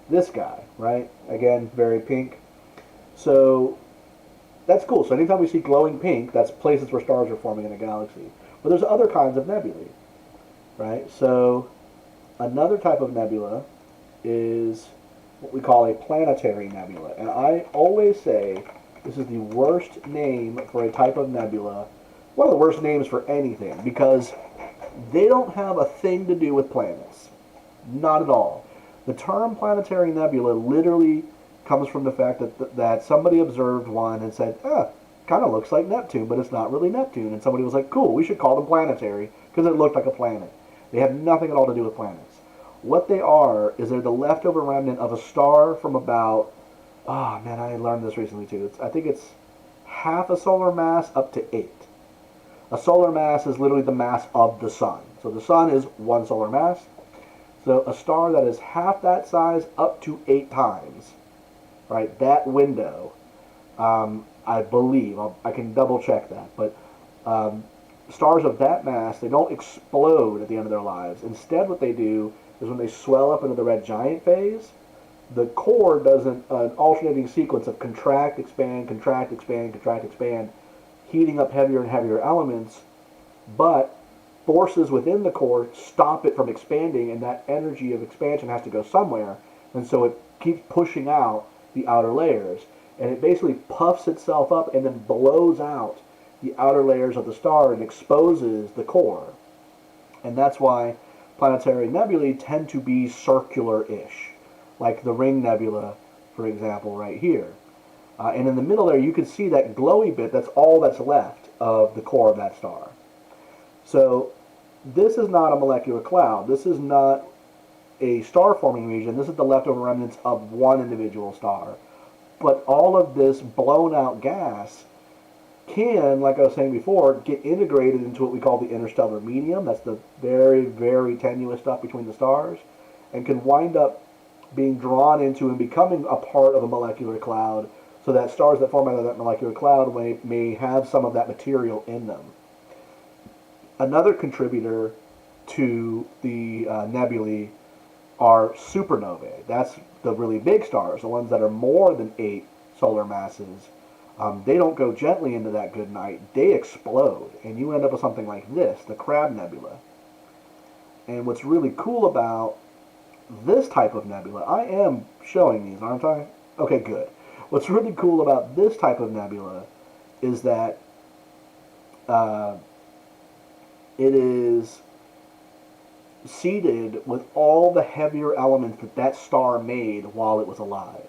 This guy, right? Again, very pink. So, that's cool. So anytime we see glowing pink, that's places where stars are forming in a galaxy. But there's other kinds of nebulae, right? So, another type of nebula is what we call a planetary nebula. And I always say this is the worst name for a type of nebula, one of the worst names for anything, because they don't have a thing to do with planets. Not at all. The term planetary nebula literally comes from the fact that somebody observed one and said, kind of looks like Neptune, but it's not really Neptune. And somebody was like, cool, we should call them planetary because it looked like a planet. They have nothing at all to do with planets. What they are is they're the leftover remnant of a star from about, oh man, I learned this recently too. I think it's half a solar mass up to 8. A solar mass is literally the mass of the sun. So the sun is 1 solar mass. So a star that is half that size up to 8 times, right? That window, I believe, I can double check that, but stars of that mass, they don't explode at the end of their lives. Instead, what they do is when they swell up into the red giant phase, the core does an alternating sequence of contract, expand, contract, expand, contract, expand, heating up heavier and heavier elements, but forces within the core stop it from expanding, and that energy of expansion has to go somewhere, and so it keeps pushing out the outer layers, and it basically puffs itself up and then blows out the outer layers of the star and exposes the core. And that's why planetary nebulae tend to be circular-ish, like the Ring Nebula, for example, right here. And in the middle there, you can see that glowy bit. That's all that's left of the core of that star. So this is not a molecular cloud. This is not a star-forming region. This is the leftover remnants of one individual star. But all of this blown-out gas can, like I was saying before, get integrated into what we call the interstellar medium. That's the very, very tenuous stuff between the stars, and can wind up being drawn into and becoming a part of a molecular cloud, so that stars that form out of that molecular cloud may have some of that material in them. Another contributor to the nebulae are supernovae. That's the really big stars, the ones that are more than 8 solar masses. They don't go gently into that good night. They explode, and you end up with something like this, the Crab Nebula. And what's really cool about this type of nebula, I am showing these, aren't I? Okay, good. What's really cool about this type of nebula is that it is seeded with all the heavier elements that star made while it was alive,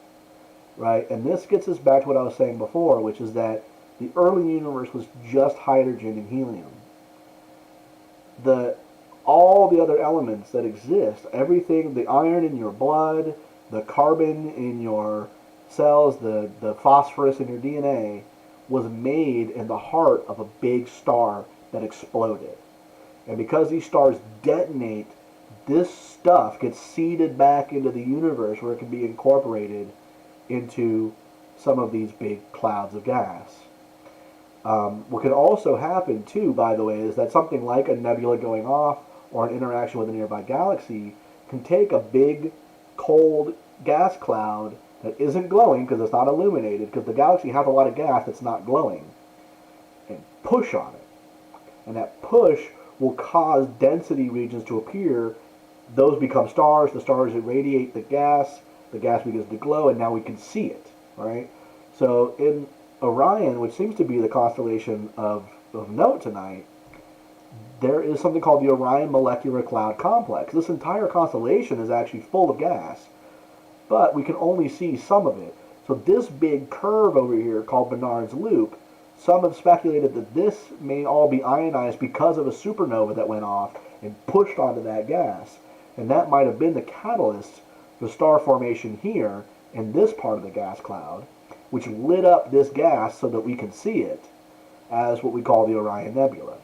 right? And this gets us back to what I was saying before, which is that the early universe was just hydrogen and helium. All the other elements that exist, everything, the iron in your blood, the carbon in your cells, the phosphorus in your DNA, was made in the heart of a big star that exploded. And because these stars detonate, this stuff gets seeded back into the universe where it can be incorporated into some of these big clouds of gas. What can also happen, too, by the way, is that something like a nebula going off or an interaction with a nearby galaxy can take a big, cold gas cloud that isn't glowing because it's not illuminated, because the galaxy has a lot of gas that's not glowing, and push on it. And that push will cause density regions to appear. Those become stars. The stars irradiate the gas begins to glow, and now we can see it, right? So in Orion, which seems to be the constellation of note tonight, there is something called the Orion Molecular Cloud Complex. This entire constellation is actually full of gas, but we can only see some of it. So this big curve over here called Barnard's Loop, some have speculated that this may all be ionized because of a supernova that went off and pushed onto that gas. And that might have been the catalyst for star formation here in this part of the gas cloud, which lit up this gas so that we can see it as what we call the Orion Nebula.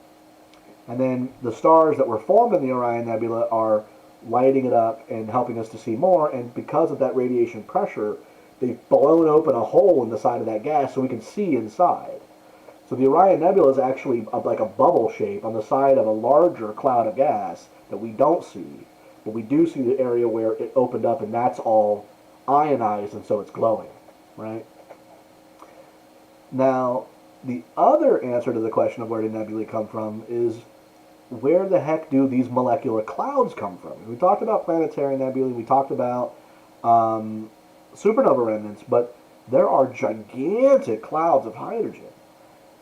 And then the stars that were formed in the Orion Nebula are lighting it up and helping us to see more, and because of that radiation pressure, they've blown open a hole in the side of that gas so we can see inside. So the Orion Nebula is actually like a bubble shape on the side of a larger cloud of gas that we don't see, but we do see the area where it opened up, and that's all ionized, and so it's glowing, right? Now, the other answer to the question of where do nebulae come from is, where the heck do these molecular clouds come from? We talked about planetary nebulae, we talked about supernova remnants, but there are gigantic clouds of hydrogen.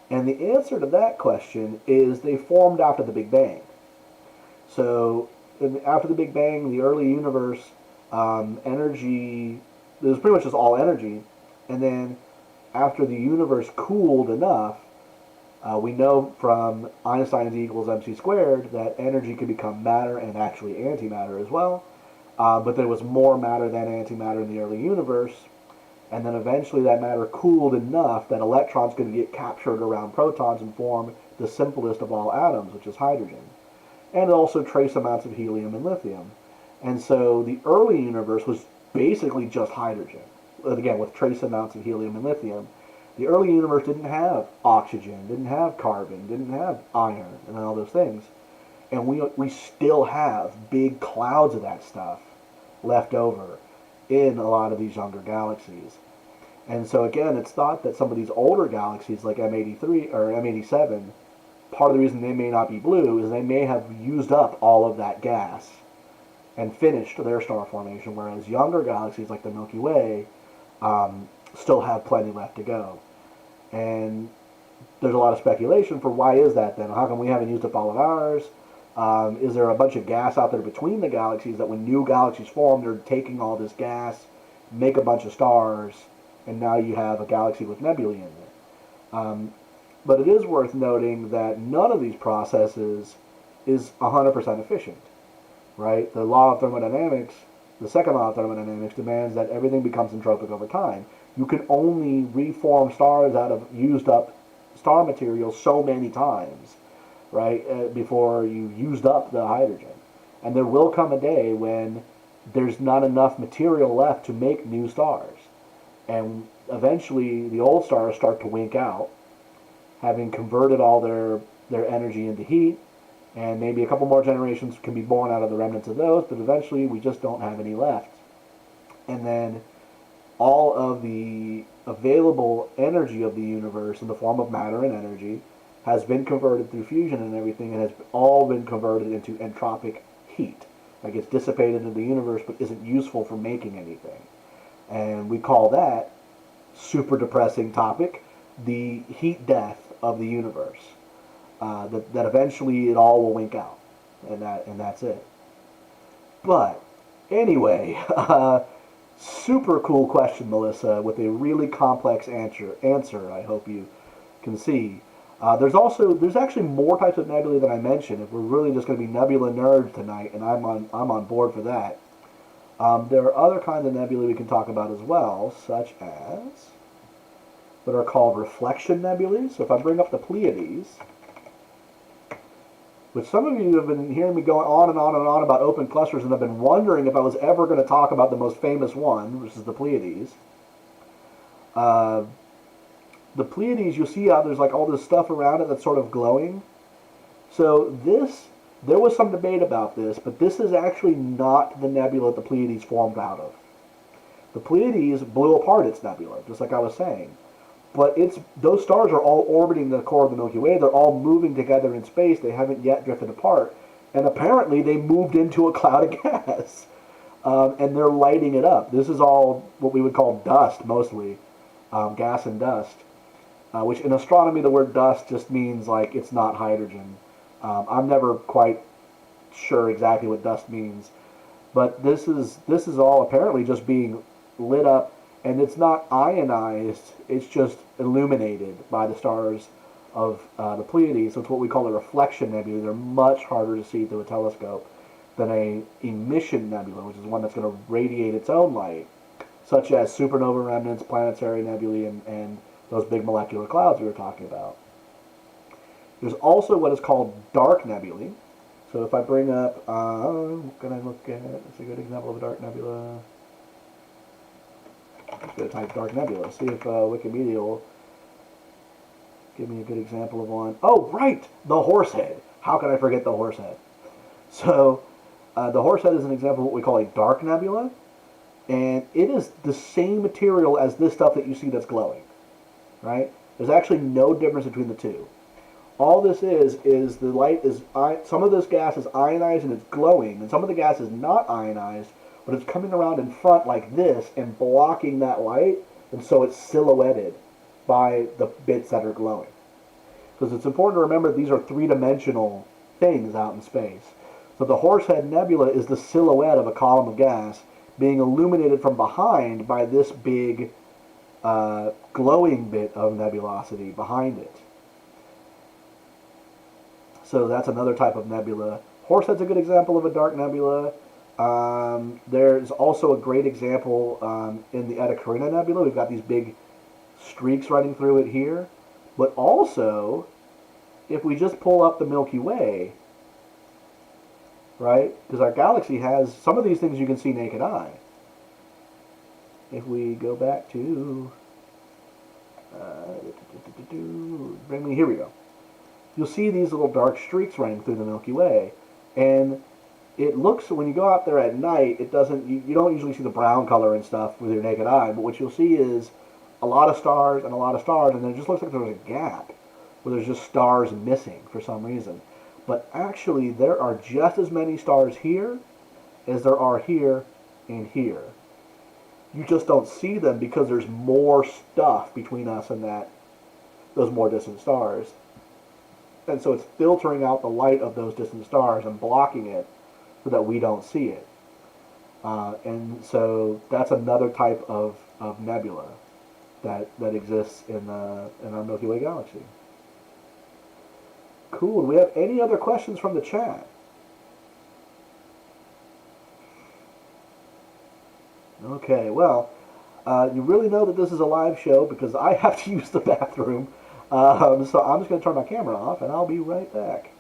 And the answer to that question is they formed after the Big Bang. So after the Big Bang, the early universe, energy, it was pretty much just all energy. And then after the universe cooled enough, we know from Einstein's E equals mc squared that energy can become matter and actually antimatter as well. But there was more matter than antimatter in the early universe. And then eventually that matter cooled enough that electrons could get captured around protons and form the simplest of all atoms, which is hydrogen. And also trace amounts of helium and lithium. And so the early universe was basically just hydrogen, again, with trace amounts of helium and lithium. The early universe didn't have oxygen, didn't have carbon, didn't have iron, and all those things. And we still have big clouds of that stuff left over in a lot of these younger galaxies. And so again, it's thought that some of these older galaxies like M83 or M87, part of the reason they may not be blue is they may have used up all of that gas and finished their star formation, whereas younger galaxies like the Milky Way still have plenty left to go. And there's a lot of speculation for why is that then? How come we haven't used up all of ours? Is there a bunch of gas out there between the galaxies that when new galaxies form, they're taking all this gas, make a bunch of stars, and now you have a galaxy with nebulae in it? But it is worth noting that none of these processes is 100% efficient, right? The law of thermodynamics, the second law of thermodynamics, demands that everything becomes entropic over time. You can only reform stars out of used up star material so many times, right, before you used up the hydrogen. And there will come a day when there's not enough material left to make new stars. And eventually the old stars start to wink out, having converted all their energy into heat, and maybe a couple more generations can be born out of the remnants of those, but eventually we just don't have any left. And then all of the available energy of the universe in the form of matter and energy has been converted through fusion and everything, and has all been converted into entropic heat. Like it's dissipated into the universe but isn't useful for making anything. And we call that, super depressing topic, the heat death of the universe. That eventually it all will wink out. And that's it. But anyway, super cool question, Melissa, with a really complex answer I hope you can see. There's actually more types of nebulae than I mentioned. If we're really just going to be nebula nerds tonight, and I'm on board for that. There are other kinds of nebulae we can talk about as well, such as that are called reflection nebulae. So if I bring up the Pleiades, which some of you have been hearing me going on and on and on about open clusters, and have been wondering if I was ever going to talk about the most famous one, which is the Pleiades. The Pleiades, you'll see how there's like all this stuff around it that's sort of glowing. So there was some debate about this, but this is actually not the nebula the Pleiades formed out of. The Pleiades blew apart its nebula, just like I was saying. But those stars are all orbiting the core of the Milky Way. They're all moving together in space. They haven't yet drifted apart. And apparently they moved into a cloud of gas. And they're lighting it up. This is all what we would call dust, mostly. Gas and dust. Which in astronomy, the word dust just means like it's not hydrogen. I'm never quite sure exactly what dust means. But this is all apparently just being lit up. And it's not ionized, it's just illuminated by the stars of the Pleiades. So it's what we call a reflection nebula. They're much harder to see through a telescope than a emission nebula, which is one that's going to radiate its own light. such as supernova remnants, planetary nebulae, and those big molecular clouds we were talking about. There's also what is called dark nebulae. So if I bring up, can I look at, it's a good example of a dark nebula. I'm just going to type dark nebula, see if Wikimedia will give me a good example of one. Oh, right, the Horsehead. How can I forget the Horsehead? So the Horsehead is an example of what we call a dark nebula, and it is the same material as this stuff that you see that's glowing, right? There's actually no difference between the two. All this is the light is, some of this gas is ionized and it's glowing, and some of the gas is not ionized, but it's coming around in front like this and blocking that light, and so it's silhouetted by the bits that are glowing. Because it's important to remember these are three-dimensional things out in space. So the Horsehead Nebula is the silhouette of a column of gas being illuminated from behind by this big glowing bit of nebulosity behind it. So that's another type of nebula. Horsehead's a good example of a dark nebula. There's also a great example in the Atacarina Nebula. We've got these big streaks running through it here. But also, if we just pull up the Milky Way, right? Because our galaxy has some of these things you can see naked eye. If we go back to, here we go. You'll see these little dark streaks running through the Milky Way, and it looks, when you go out there at night, it doesn't, you don't usually see the brown color and stuff with your naked eye, but what you'll see is a lot of stars and a lot of stars, and then it just looks like there's a gap where there's just stars missing for some reason. But actually, there are just as many stars here as there are here and here. You just don't see them because there's more stuff between us and those more distant stars. And so it's filtering out the light of those distant stars and blocking it so that we don't see it. And so that's another type of nebula that exists in our Milky Way galaxy. Cool. Do we have any other questions from the chat? Okay, well, you really know that this is a live show because I have to use the bathroom. So I'm just going to turn my camera off, and I'll be right back.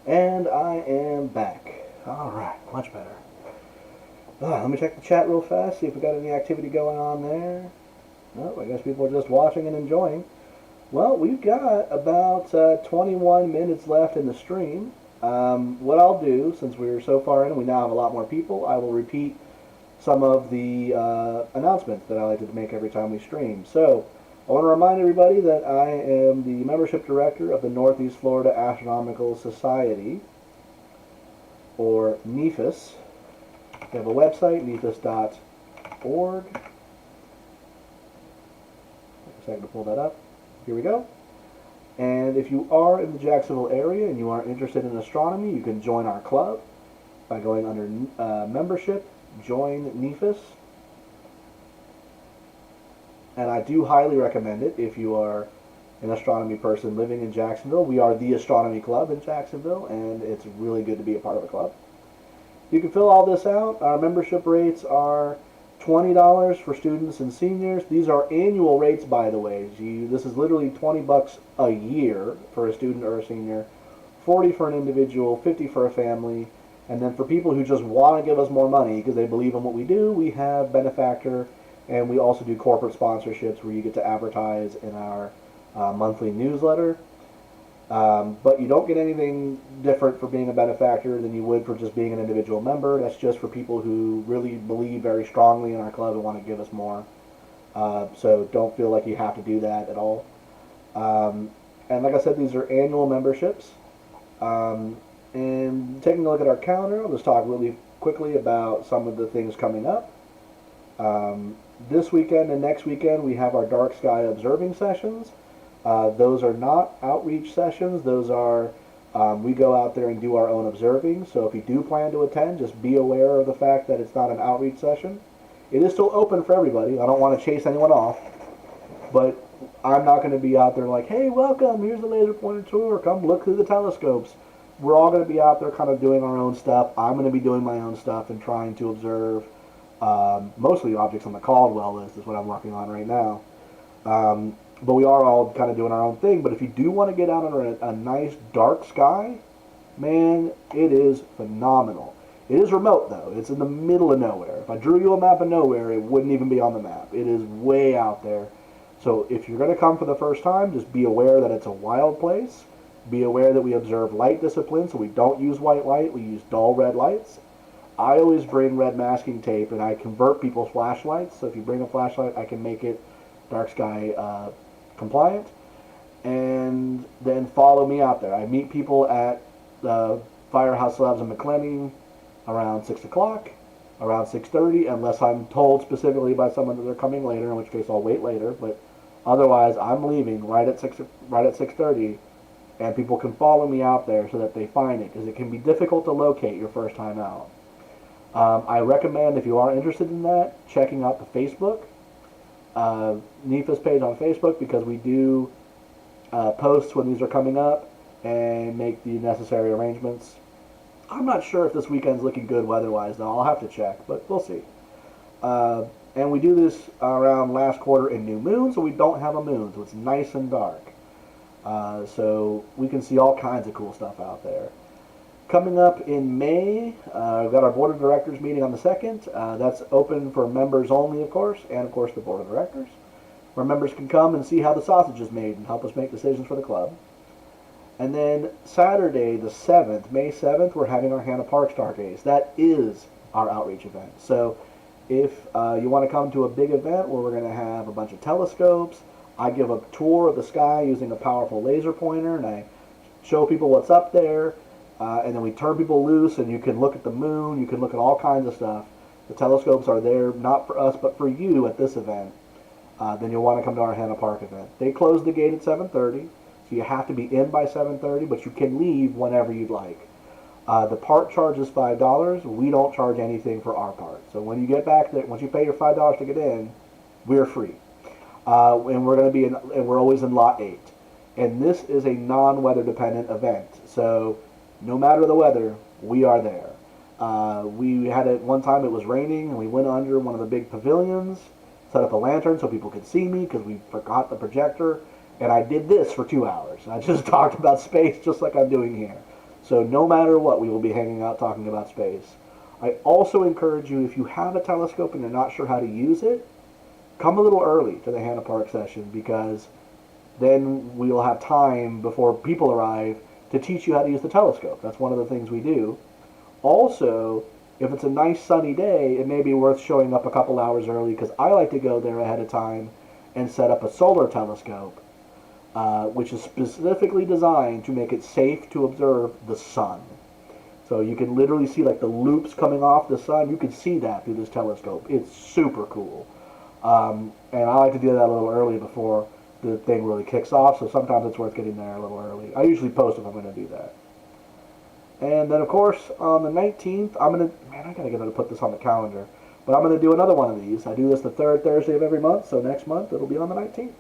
And I am back. All right, much better. Let me check the chat real fast, see if we got any activity going on there. Oh, I guess people are just watching and enjoying. Well, we've got about 21 minutes left in the stream. What I'll do, since we're so far in and we now have a lot more people, I will repeat some of the announcements that I like to make every time we stream. So, I want to remind everybody that I am the membership director of the Northeast Florida Astronomical Society, or NEFAS. We have a website, nefas.org. second to pull that up. Here we go. And if you are in the Jacksonville area and you are interested in astronomy, you can join our club by going under membership, join NEFIS. And I do highly recommend it if you are an astronomy person living in Jacksonville. We are the astronomy club in Jacksonville, and it's really good to be a part of the club. You can fill all this out. Our membership rates are $20 for students and seniors. These are annual rates, by the way. This is literally $20 a year for a student or a senior, $40 for an individual, $50 for a family, and then for people who just want to give us more money because they believe in what we do, we have benefactor, and we also do corporate sponsorships where you get to advertise in our monthly newsletter. But you don't get anything different for being a benefactor than you would for just being an individual member. That's just for people who really believe very strongly in our club and want to give us more. So don't feel like you have to do that at all. And like I said, these are annual memberships. And taking a look at our calendar, I'll just talk really quickly about some of the things coming up. This weekend and next weekend we have our dark sky observing sessions. Those are not outreach sessions. Those are, we go out there and do our own observing. So if you do plan to attend, just be aware of the fact that it's not an outreach session. It is still open for everybody. I don't want to chase anyone off. But I'm not going to be out there like, hey, welcome, here's the laser pointer tour. Come look through the telescopes. We're all going to be out there kind of doing our own stuff. I'm going to be doing my own stuff and trying to observe mostly objects on the Caldwell list is what I'm working on right now. But we are all kind of doing our own thing. But if you do want to get out under a nice dark sky, man, it is phenomenal. It is remote, though. It's in the middle of nowhere. If I drew you a map of nowhere, it wouldn't even be on the map. It is way out there. So if you're going to come for the first time, just be aware that it's a wild place. Be aware that we observe light discipline, so we don't use white light. We use dull red lights. I always bring red masking tape, and I convert people's flashlights. So if you bring a flashlight, I can make it dark sky compliant, and then follow me out there. I meet people at the Firehouse Labs in McClenny around 6 o'clock, around 6:30, unless I'm told specifically by someone that they're coming later, in which case I'll wait later. But otherwise, I'm leaving right at 6:30, and people can follow me out there so that they find it, because it can be difficult to locate your first time out. I recommend, if you are interested in that, checking out the Facebook NEFIS page on Facebook, because we do posts when these are coming up and make the necessary arrangements. I'm not sure if this weekend's looking good weather-wise, though. I'll have to check, but we'll see. And we do this around last quarter in new moon, so we don't have a moon, so it's nice and dark. So we can see all kinds of cool stuff out there. Coming up in May, we've got our Board of Directors meeting on the 2nd. That's open for members only, of course, and of course the Board of Directors, where members can come and see how the sausage is made and help us make decisions for the club. And then Saturday, the 7th, May 7th, we're having our Hannah Park Stargaze. That is our outreach event. So if you want to come to a big event where we're going to have a bunch of telescopes, I give a tour of the sky using a powerful laser pointer, and I show people what's up there. And then we turn people loose, and you can look at the moon, you can look at all kinds of stuff. The telescopes are there not for us, but for you at this event. Then you'll want to come to our Hannah Park event. They close the gate at 7:30, so you have to be in by 7:30, but you can leave whenever you'd like. The part charge is $5. We don't charge anything for our part. So when you get back there, once you pay your $5 to get in, we're free. And we're going to be and we're always in lot 8. And this is a non-weather dependent event. So no matter the weather, we are there. We had it one time, it was raining, and we went under one of the big pavilions, set up a lantern so people could see me because we forgot the projector, and I did this for 2 hours. I just talked about space just like I'm doing here. So no matter what, we will be hanging out talking about space. I also encourage you, if you have a telescope and you're not sure how to use it, come a little early to the Hannah Park session, because then we'll have time before people arrive to teach you how to use the telescope. That's one of the things we do. Also, if it's a nice sunny day, it may be worth showing up a couple hours early, because I like to go there ahead of time and set up a solar telescope, which is specifically designed to make it safe to observe the sun. So you can literally see like the loops coming off the sun. You can see that through this telescope. It's super cool. And I like to do that a little early before the thing really kicks off, so sometimes it's worth getting there a little early. I usually post if I'm going to do that. And then, of course, on the 19th, I'm going to... Man, I got to get to put this on the calendar. But I'm going to do another one of these. I do this the third Thursday of every month, so next month it'll be on the 19th.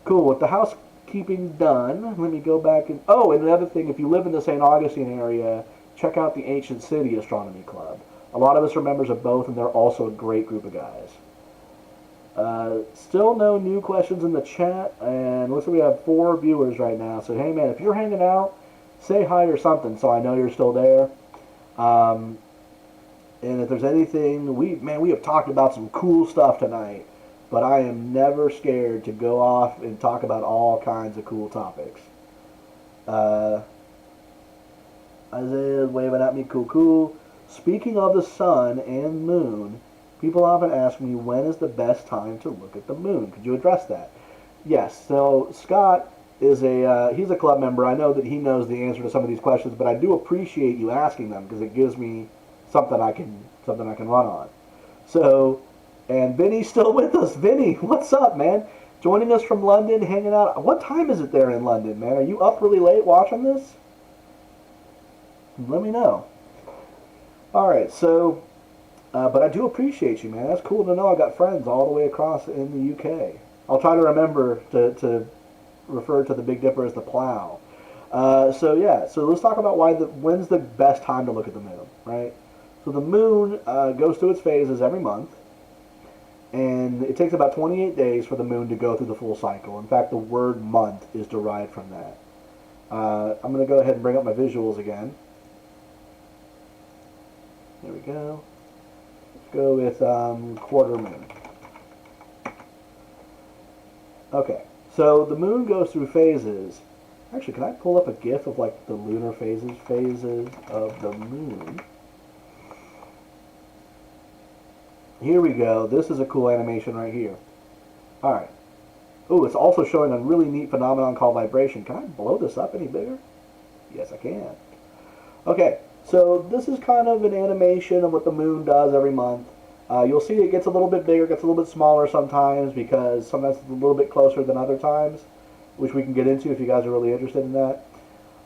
Cool. With the housekeeping done, let me go back and... Oh, and another thing, if you live in the St. Augustine area, check out the Ancient City Astronomy Club. A lot of us are members of both, and they're also a great group of guys. Still no new questions in the chat, and looks like we have 4 viewers right now. So, hey, man, if you're hanging out, say hi or something so I know you're still there. And if there's anything, we have talked about some cool stuff tonight, but I am never scared to go off and talk about all kinds of cool topics. Isaiah's waving at me, cool. Speaking of the sun and moon, people often ask me, when is the best time to look at the moon? Could you address that? Yes, so Scott is he's a club member. I know that he knows the answer to some of these questions, but I do appreciate you asking them because it gives me something I can run on. So, and Vinny's still with us. Vinny, what's up, man? Joining us from London, hanging out. What time is it there in London, man? Are you up really late watching this? Let me know. All right, so, but I do appreciate you, man. That's cool to know I got friends all the way across in the UK. I'll try to remember to refer to the Big Dipper as the plow. So let's talk about when's the best time to look at the moon, right? So the moon goes through its phases every month, and it takes about 28 days for the moon to go through the full cycle. In fact, the word month is derived from that. I'm going to go ahead and bring up my visuals again. There we go. Let's go with quarter moon. Okay, so the moon goes through phases. Actually, can I pull up a GIF of like the lunar phases of the moon? Here we go. This is a cool animation right here. Alright. Ooh, it's also showing a really neat phenomenon called vibration. Can I blow this up any bigger? Yes, I can. Okay, so this is kind of an animation of what the moon does every month. You'll see it gets a little bit bigger, gets a little bit smaller sometimes, because sometimes it's a little bit closer than other times, which we can get into if you guys are really interested in that.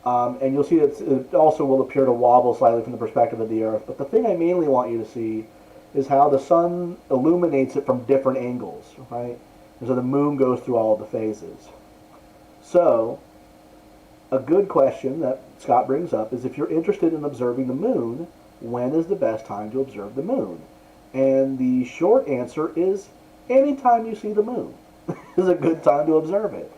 And you'll see that it also will appear to wobble slightly from the perspective of the Earth. But the thing I mainly want you to see is how the sun illuminates it from different angles, right? And so the moon goes through all of the phases. So, a good question that Scott brings up is if you're interested in observing the moon, when is the best time to observe the moon? And the short answer is anytime you see the moon is a good time to observe it.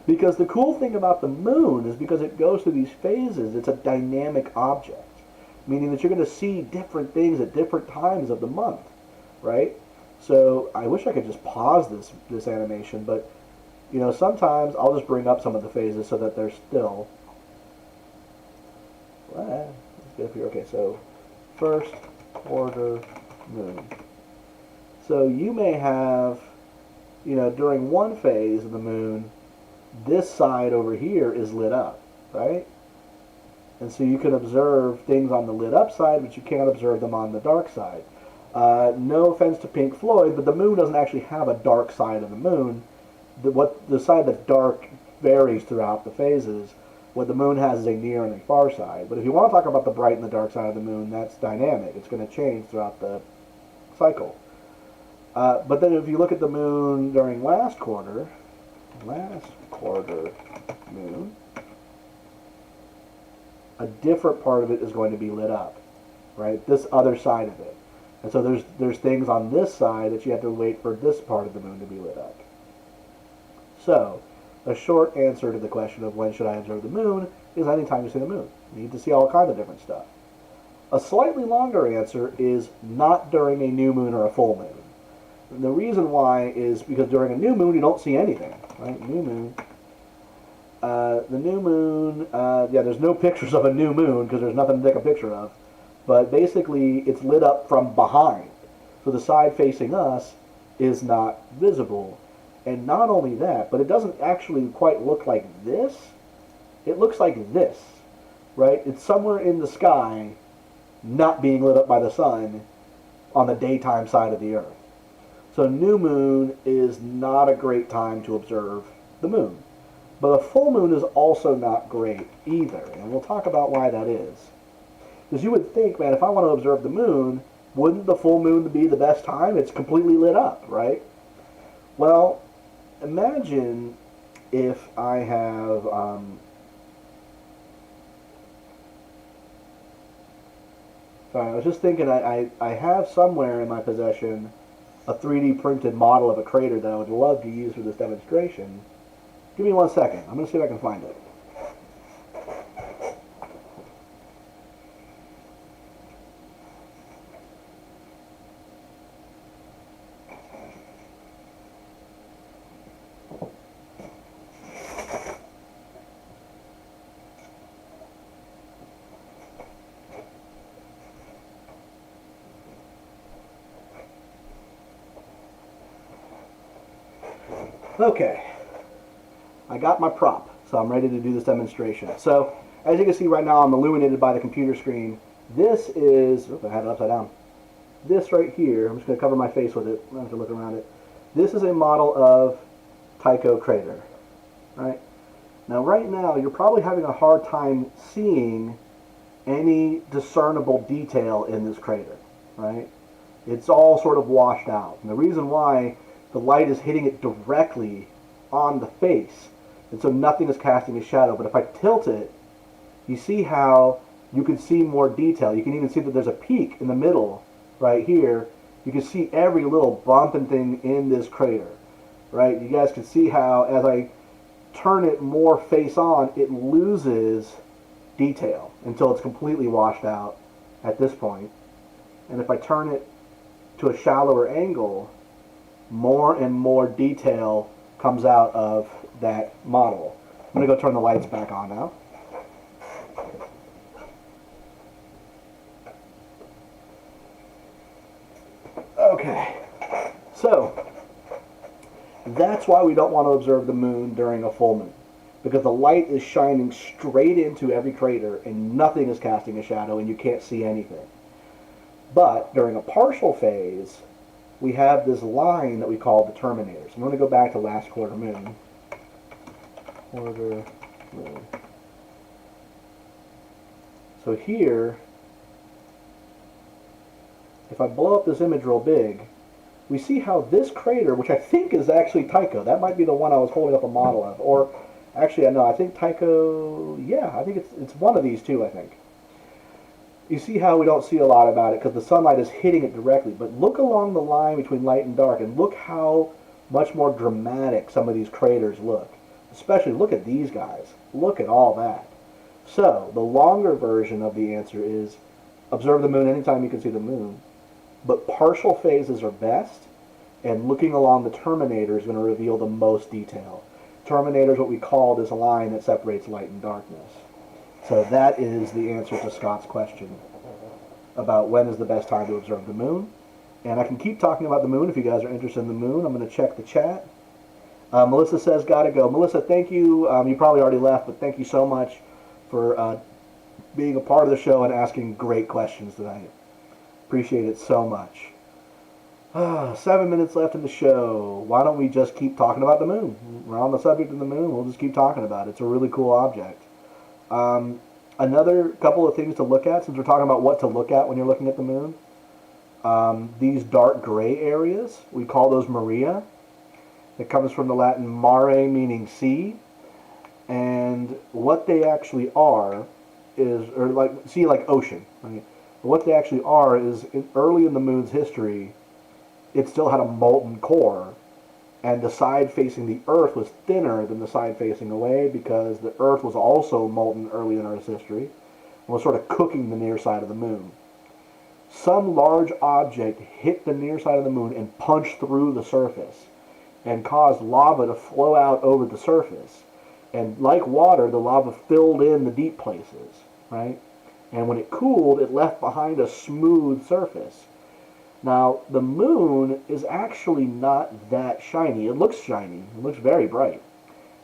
Because the cool thing about the moon is because it goes through these phases, it's a dynamic object. Meaning that you're going to see different things at different times of the month, right? So I wish I could just pause this animation, but you know, sometimes I'll just bring up some of the phases so that they're still. Let's get up here. Okay, so first order moon. So you may have, you know, during one phase of the moon, this side over here is lit up, right? And so you can observe things on the lit up side, but you can't observe them on the dark side. No offense to Pink Floyd, but the moon doesn't actually have a dark side of the moon. The side that's dark varies throughout the phases. What the moon has is a near and a far side. But if you want to talk about the bright and the dark side of the moon, that's dynamic. It's going to change throughout the cycle. But then if you look at the moon during last quarter moon, a different part of it is going to be lit up, right? This other side of it. And so there's things on this side that you have to wait for this part of the moon to be lit up. So, a short answer to the question of when should I observe the moon is anytime you see the moon. You need to see all kinds of different stuff. A slightly longer answer is not during a new moon or a full moon. And the reason why is because during a new moon you don't see anything, right? New moon. The new moon, there's no pictures of a new moon because there's nothing to take a picture of. But basically, it's lit up from behind. So the side facing us is not visible. And not only that, but it doesn't actually quite look like this. It looks like this, right? It's somewhere in the sky, not being lit up by the sun on the daytime side of the Earth. So new moon is not a great time to observe the moon. But a full moon is also not great either, and we'll talk about why that is. Because you would think, man, if I want to observe the moon, wouldn't the full moon be the best time? It's completely lit up, right? Well, imagine if I have sorry, I was just thinking I have somewhere in my possession a 3D printed model of a crater that I would love to use for this demonstration. Give me 1 second. I'm going to see if I can find it. Okay, I got my prop, so I'm ready to do this demonstration. So, as you can see right now, I'm illuminated by the computer screen. This is, oops, I had it upside down. This right here, I'm just going to cover my face with it. I don't have to look around it. This is a model of Tycho crater, right? Now, right now, you're probably having a hard time seeing any discernible detail in this crater, right? It's all sort of washed out. And the reason why, the light is hitting it directly on the face, and so nothing is casting a shadow. But if I tilt it, you see how you can see more detail. You can even see that there's a peak in the middle right here. You can see every little bump and thing in this crater, right? You guys can see how as I turn it more face on, it loses detail until it's completely washed out at this point. And if I turn it to a shallower angle, more and more detail comes out of that model. I'm going to go turn the lights back on now. Okay, so that's why we don't want to observe the moon during a full moon, because the light is shining straight into every crater and nothing is casting a shadow and you can't see anything. But during a partial phase, we have this line that we call the terminators. I'm going to go back to last quarter moon. Quarter moon. So here, if I blow up this image real big, we see how this crater, which I think is actually Tycho, that might be the one I was holding up a model of, or actually, no, I think Tycho, yeah, I think it's one of these two, I think. You see how we don't see a lot about it because the sunlight is hitting it directly. But look along the line between light and dark and look how much more dramatic some of these craters look. Especially look at these guys. Look at all that. So the longer version of the answer is observe the moon anytime you can see the moon. But partial phases are best, and looking along the terminator is going to reveal the most detail. Terminator is what we call this line that separates light and darkness. So that is the answer to Scott's question about when is the best time to observe the moon. And I can keep talking about the moon if you guys are interested in the moon. I'm going to check the chat. Melissa says, gotta go. Melissa, thank you. You probably already left, but thank you so much for being a part of the show and asking great questions tonight. Appreciate it so much. 7 minutes left in the show. Why don't we just keep talking about the moon? We're on the subject of the moon. We'll just keep talking about it. It's a really cool object. Another couple of things to look at, since we're talking about what to look at when you're looking at the moon. These dark gray areas, we call those Maria. It comes from the Latin mare, meaning sea. And what they actually are is, or like, sea like ocean. Right? What they actually are is, early in the moon's history, it still had a molten core. And the side facing the Earth was thinner than the side facing away because the Earth was also molten early in Earth's history and was sort of cooking the near side of the moon. Some large object hit the near side of the moon and punched through the surface and caused lava to flow out over the surface. And like water, the lava filled in the deep places, right? And when it cooled, it left behind a smooth surface. Now, the moon is actually not that shiny. It looks shiny. It looks very bright.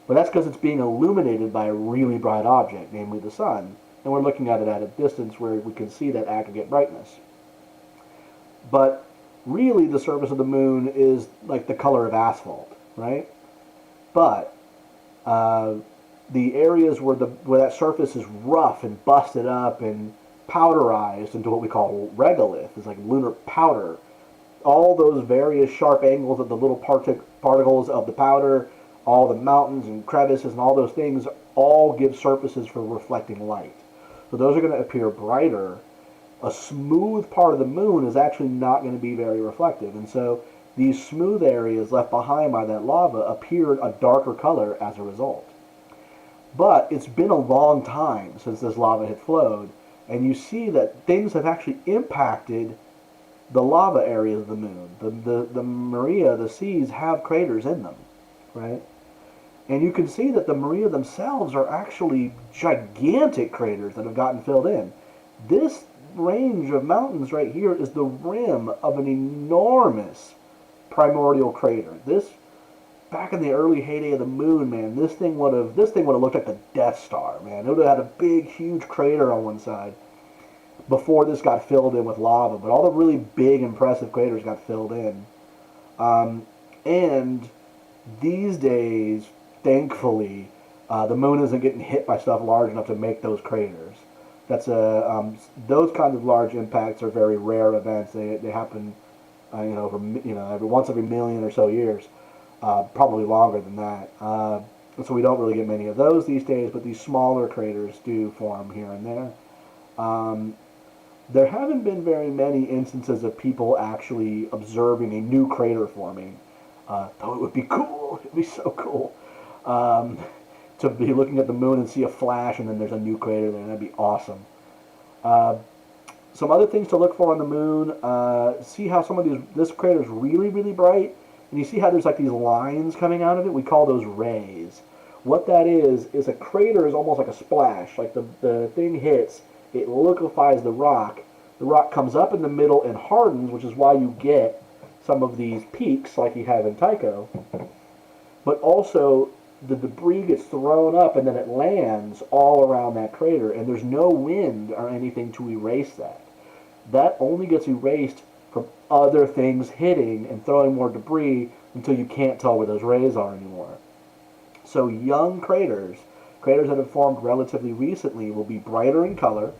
But that's because it's being illuminated by a really bright object, namely the sun. And we're looking at it at a distance where we can see that aggregate brightness. But really the surface of the moon is like the color of asphalt, right? But the areas where that surface is rough and busted up and powderized into what we call regolith, it's like lunar powder. All those various sharp angles of the little particles of the powder, all the mountains and crevices and all those things all give surfaces for reflecting light. So those are going to appear brighter. A smooth part of the moon is actually not going to be very reflective. And so these smooth areas left behind by that lava appeared a darker color as a result. But it's been a long time since this lava had flowed, and you see that things have actually impacted the lava areas of the moon. The Maria, the seas, have craters in them, right? And you can see that the Maria themselves are actually gigantic craters that have gotten filled in. This range of mountains right here is the rim of an enormous primordial crater. This, back in the early heyday of the moon, man, this thing would have looked like the Death Star, man. It would have had a big, huge crater on one side before this got filled in with lava. But all the really big, impressive craters got filled in. And these days, thankfully, the moon isn't getting hit by stuff large enough to make those craters. That's those kinds of large impacts are very rare events. They happen, every once every million or so years, probably longer than that. So we don't really get many of those these days. But these smaller craters do form here and there. There haven't been very many instances of people actually observing a new crater forming. Though it would be cool. It would be so cool. To be looking at the moon and see a flash and then there's a new crater there. That'd be awesome. Some other things to look for on the moon. See how some of this crater is really, really bright. And you see how there's like these lines coming out of it? We call those rays. What that is a crater is almost like a splash. Like the thing hits, it liquefies the rock. The rock comes up in the middle and hardens, which is why you get some of these peaks like you have in Tycho. But also, the debris gets thrown up and then it lands all around that crater, and there's no wind or anything to erase that. That only gets erased from other things hitting and throwing more debris until you can't tell where those rays are anymore. So young craters that have formed relatively recently, will be brighter in color,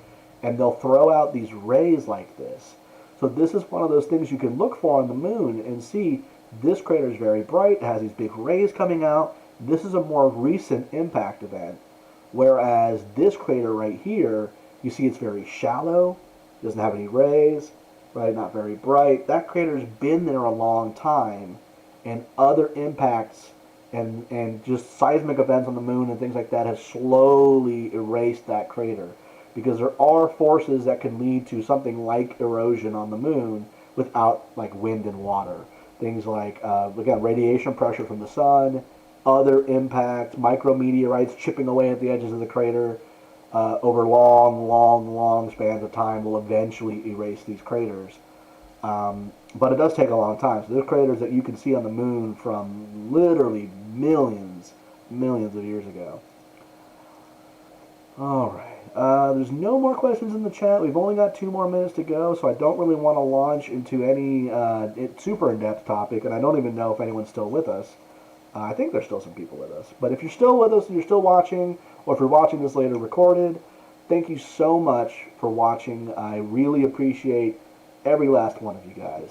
and they'll throw out these rays like this. So this is one of those things you can look for on the moon and see this crater is very bright, it has these big rays coming out. This is a more recent impact event, whereas this crater right here, you see it's very shallow, doesn't have any rays, right? Not very bright. That crater's been there a long time, and other impacts and just seismic events on the moon and things like that have slowly erased that crater, because there are forces that can lead to something like erosion on the moon without like wind and water. Things like, again, radiation pressure from the sun, other impacts, micrometeorites chipping away at the edges of the crater over long spans of time will eventually erase these craters. But it does take a long time. So there's craters that you can see on the moon from literally millions of years ago. All right. There's no more questions in the chat. We've only got 2 more minutes to go, so I don't really want to launch into any super in-depth topic, and I don't even know if anyone's still with us. I think there's still some people with us. But if you're still with us and you're still watching, or if you're watching this later recorded, thank you so much for watching. I really appreciate every last one of you guys.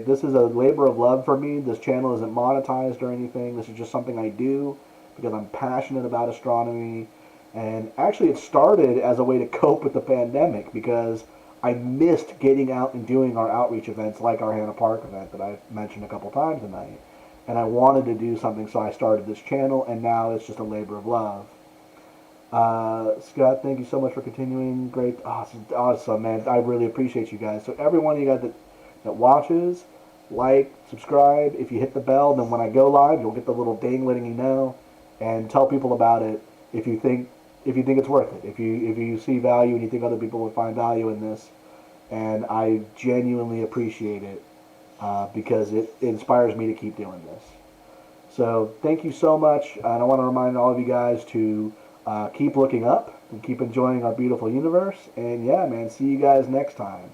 This is a labor of love for me. This channel isn't monetized or anything. This is just something I do because I'm passionate about astronomy. And actually it started as a way to cope with the pandemic, because I missed getting out and doing our outreach events like our Hannah Park event that I've mentioned a couple times tonight. And I wanted to do something, so I started this channel, and now it's just a labor of love. Scott, thank you so much for continuing. Great. Awesome, man. I really appreciate you guys. So every one of you guys that watches, like, subscribe. If you hit the bell, then when I go live, you'll get the little ding letting you know. And tell people about it if you think it's worth it. If you see value and you think other people would find value in this. And I genuinely appreciate it because it inspires me to keep doing this. So thank you so much. And I want to remind all of you guys to keep looking up and keep enjoying our beautiful universe. And yeah, man, see you guys next time.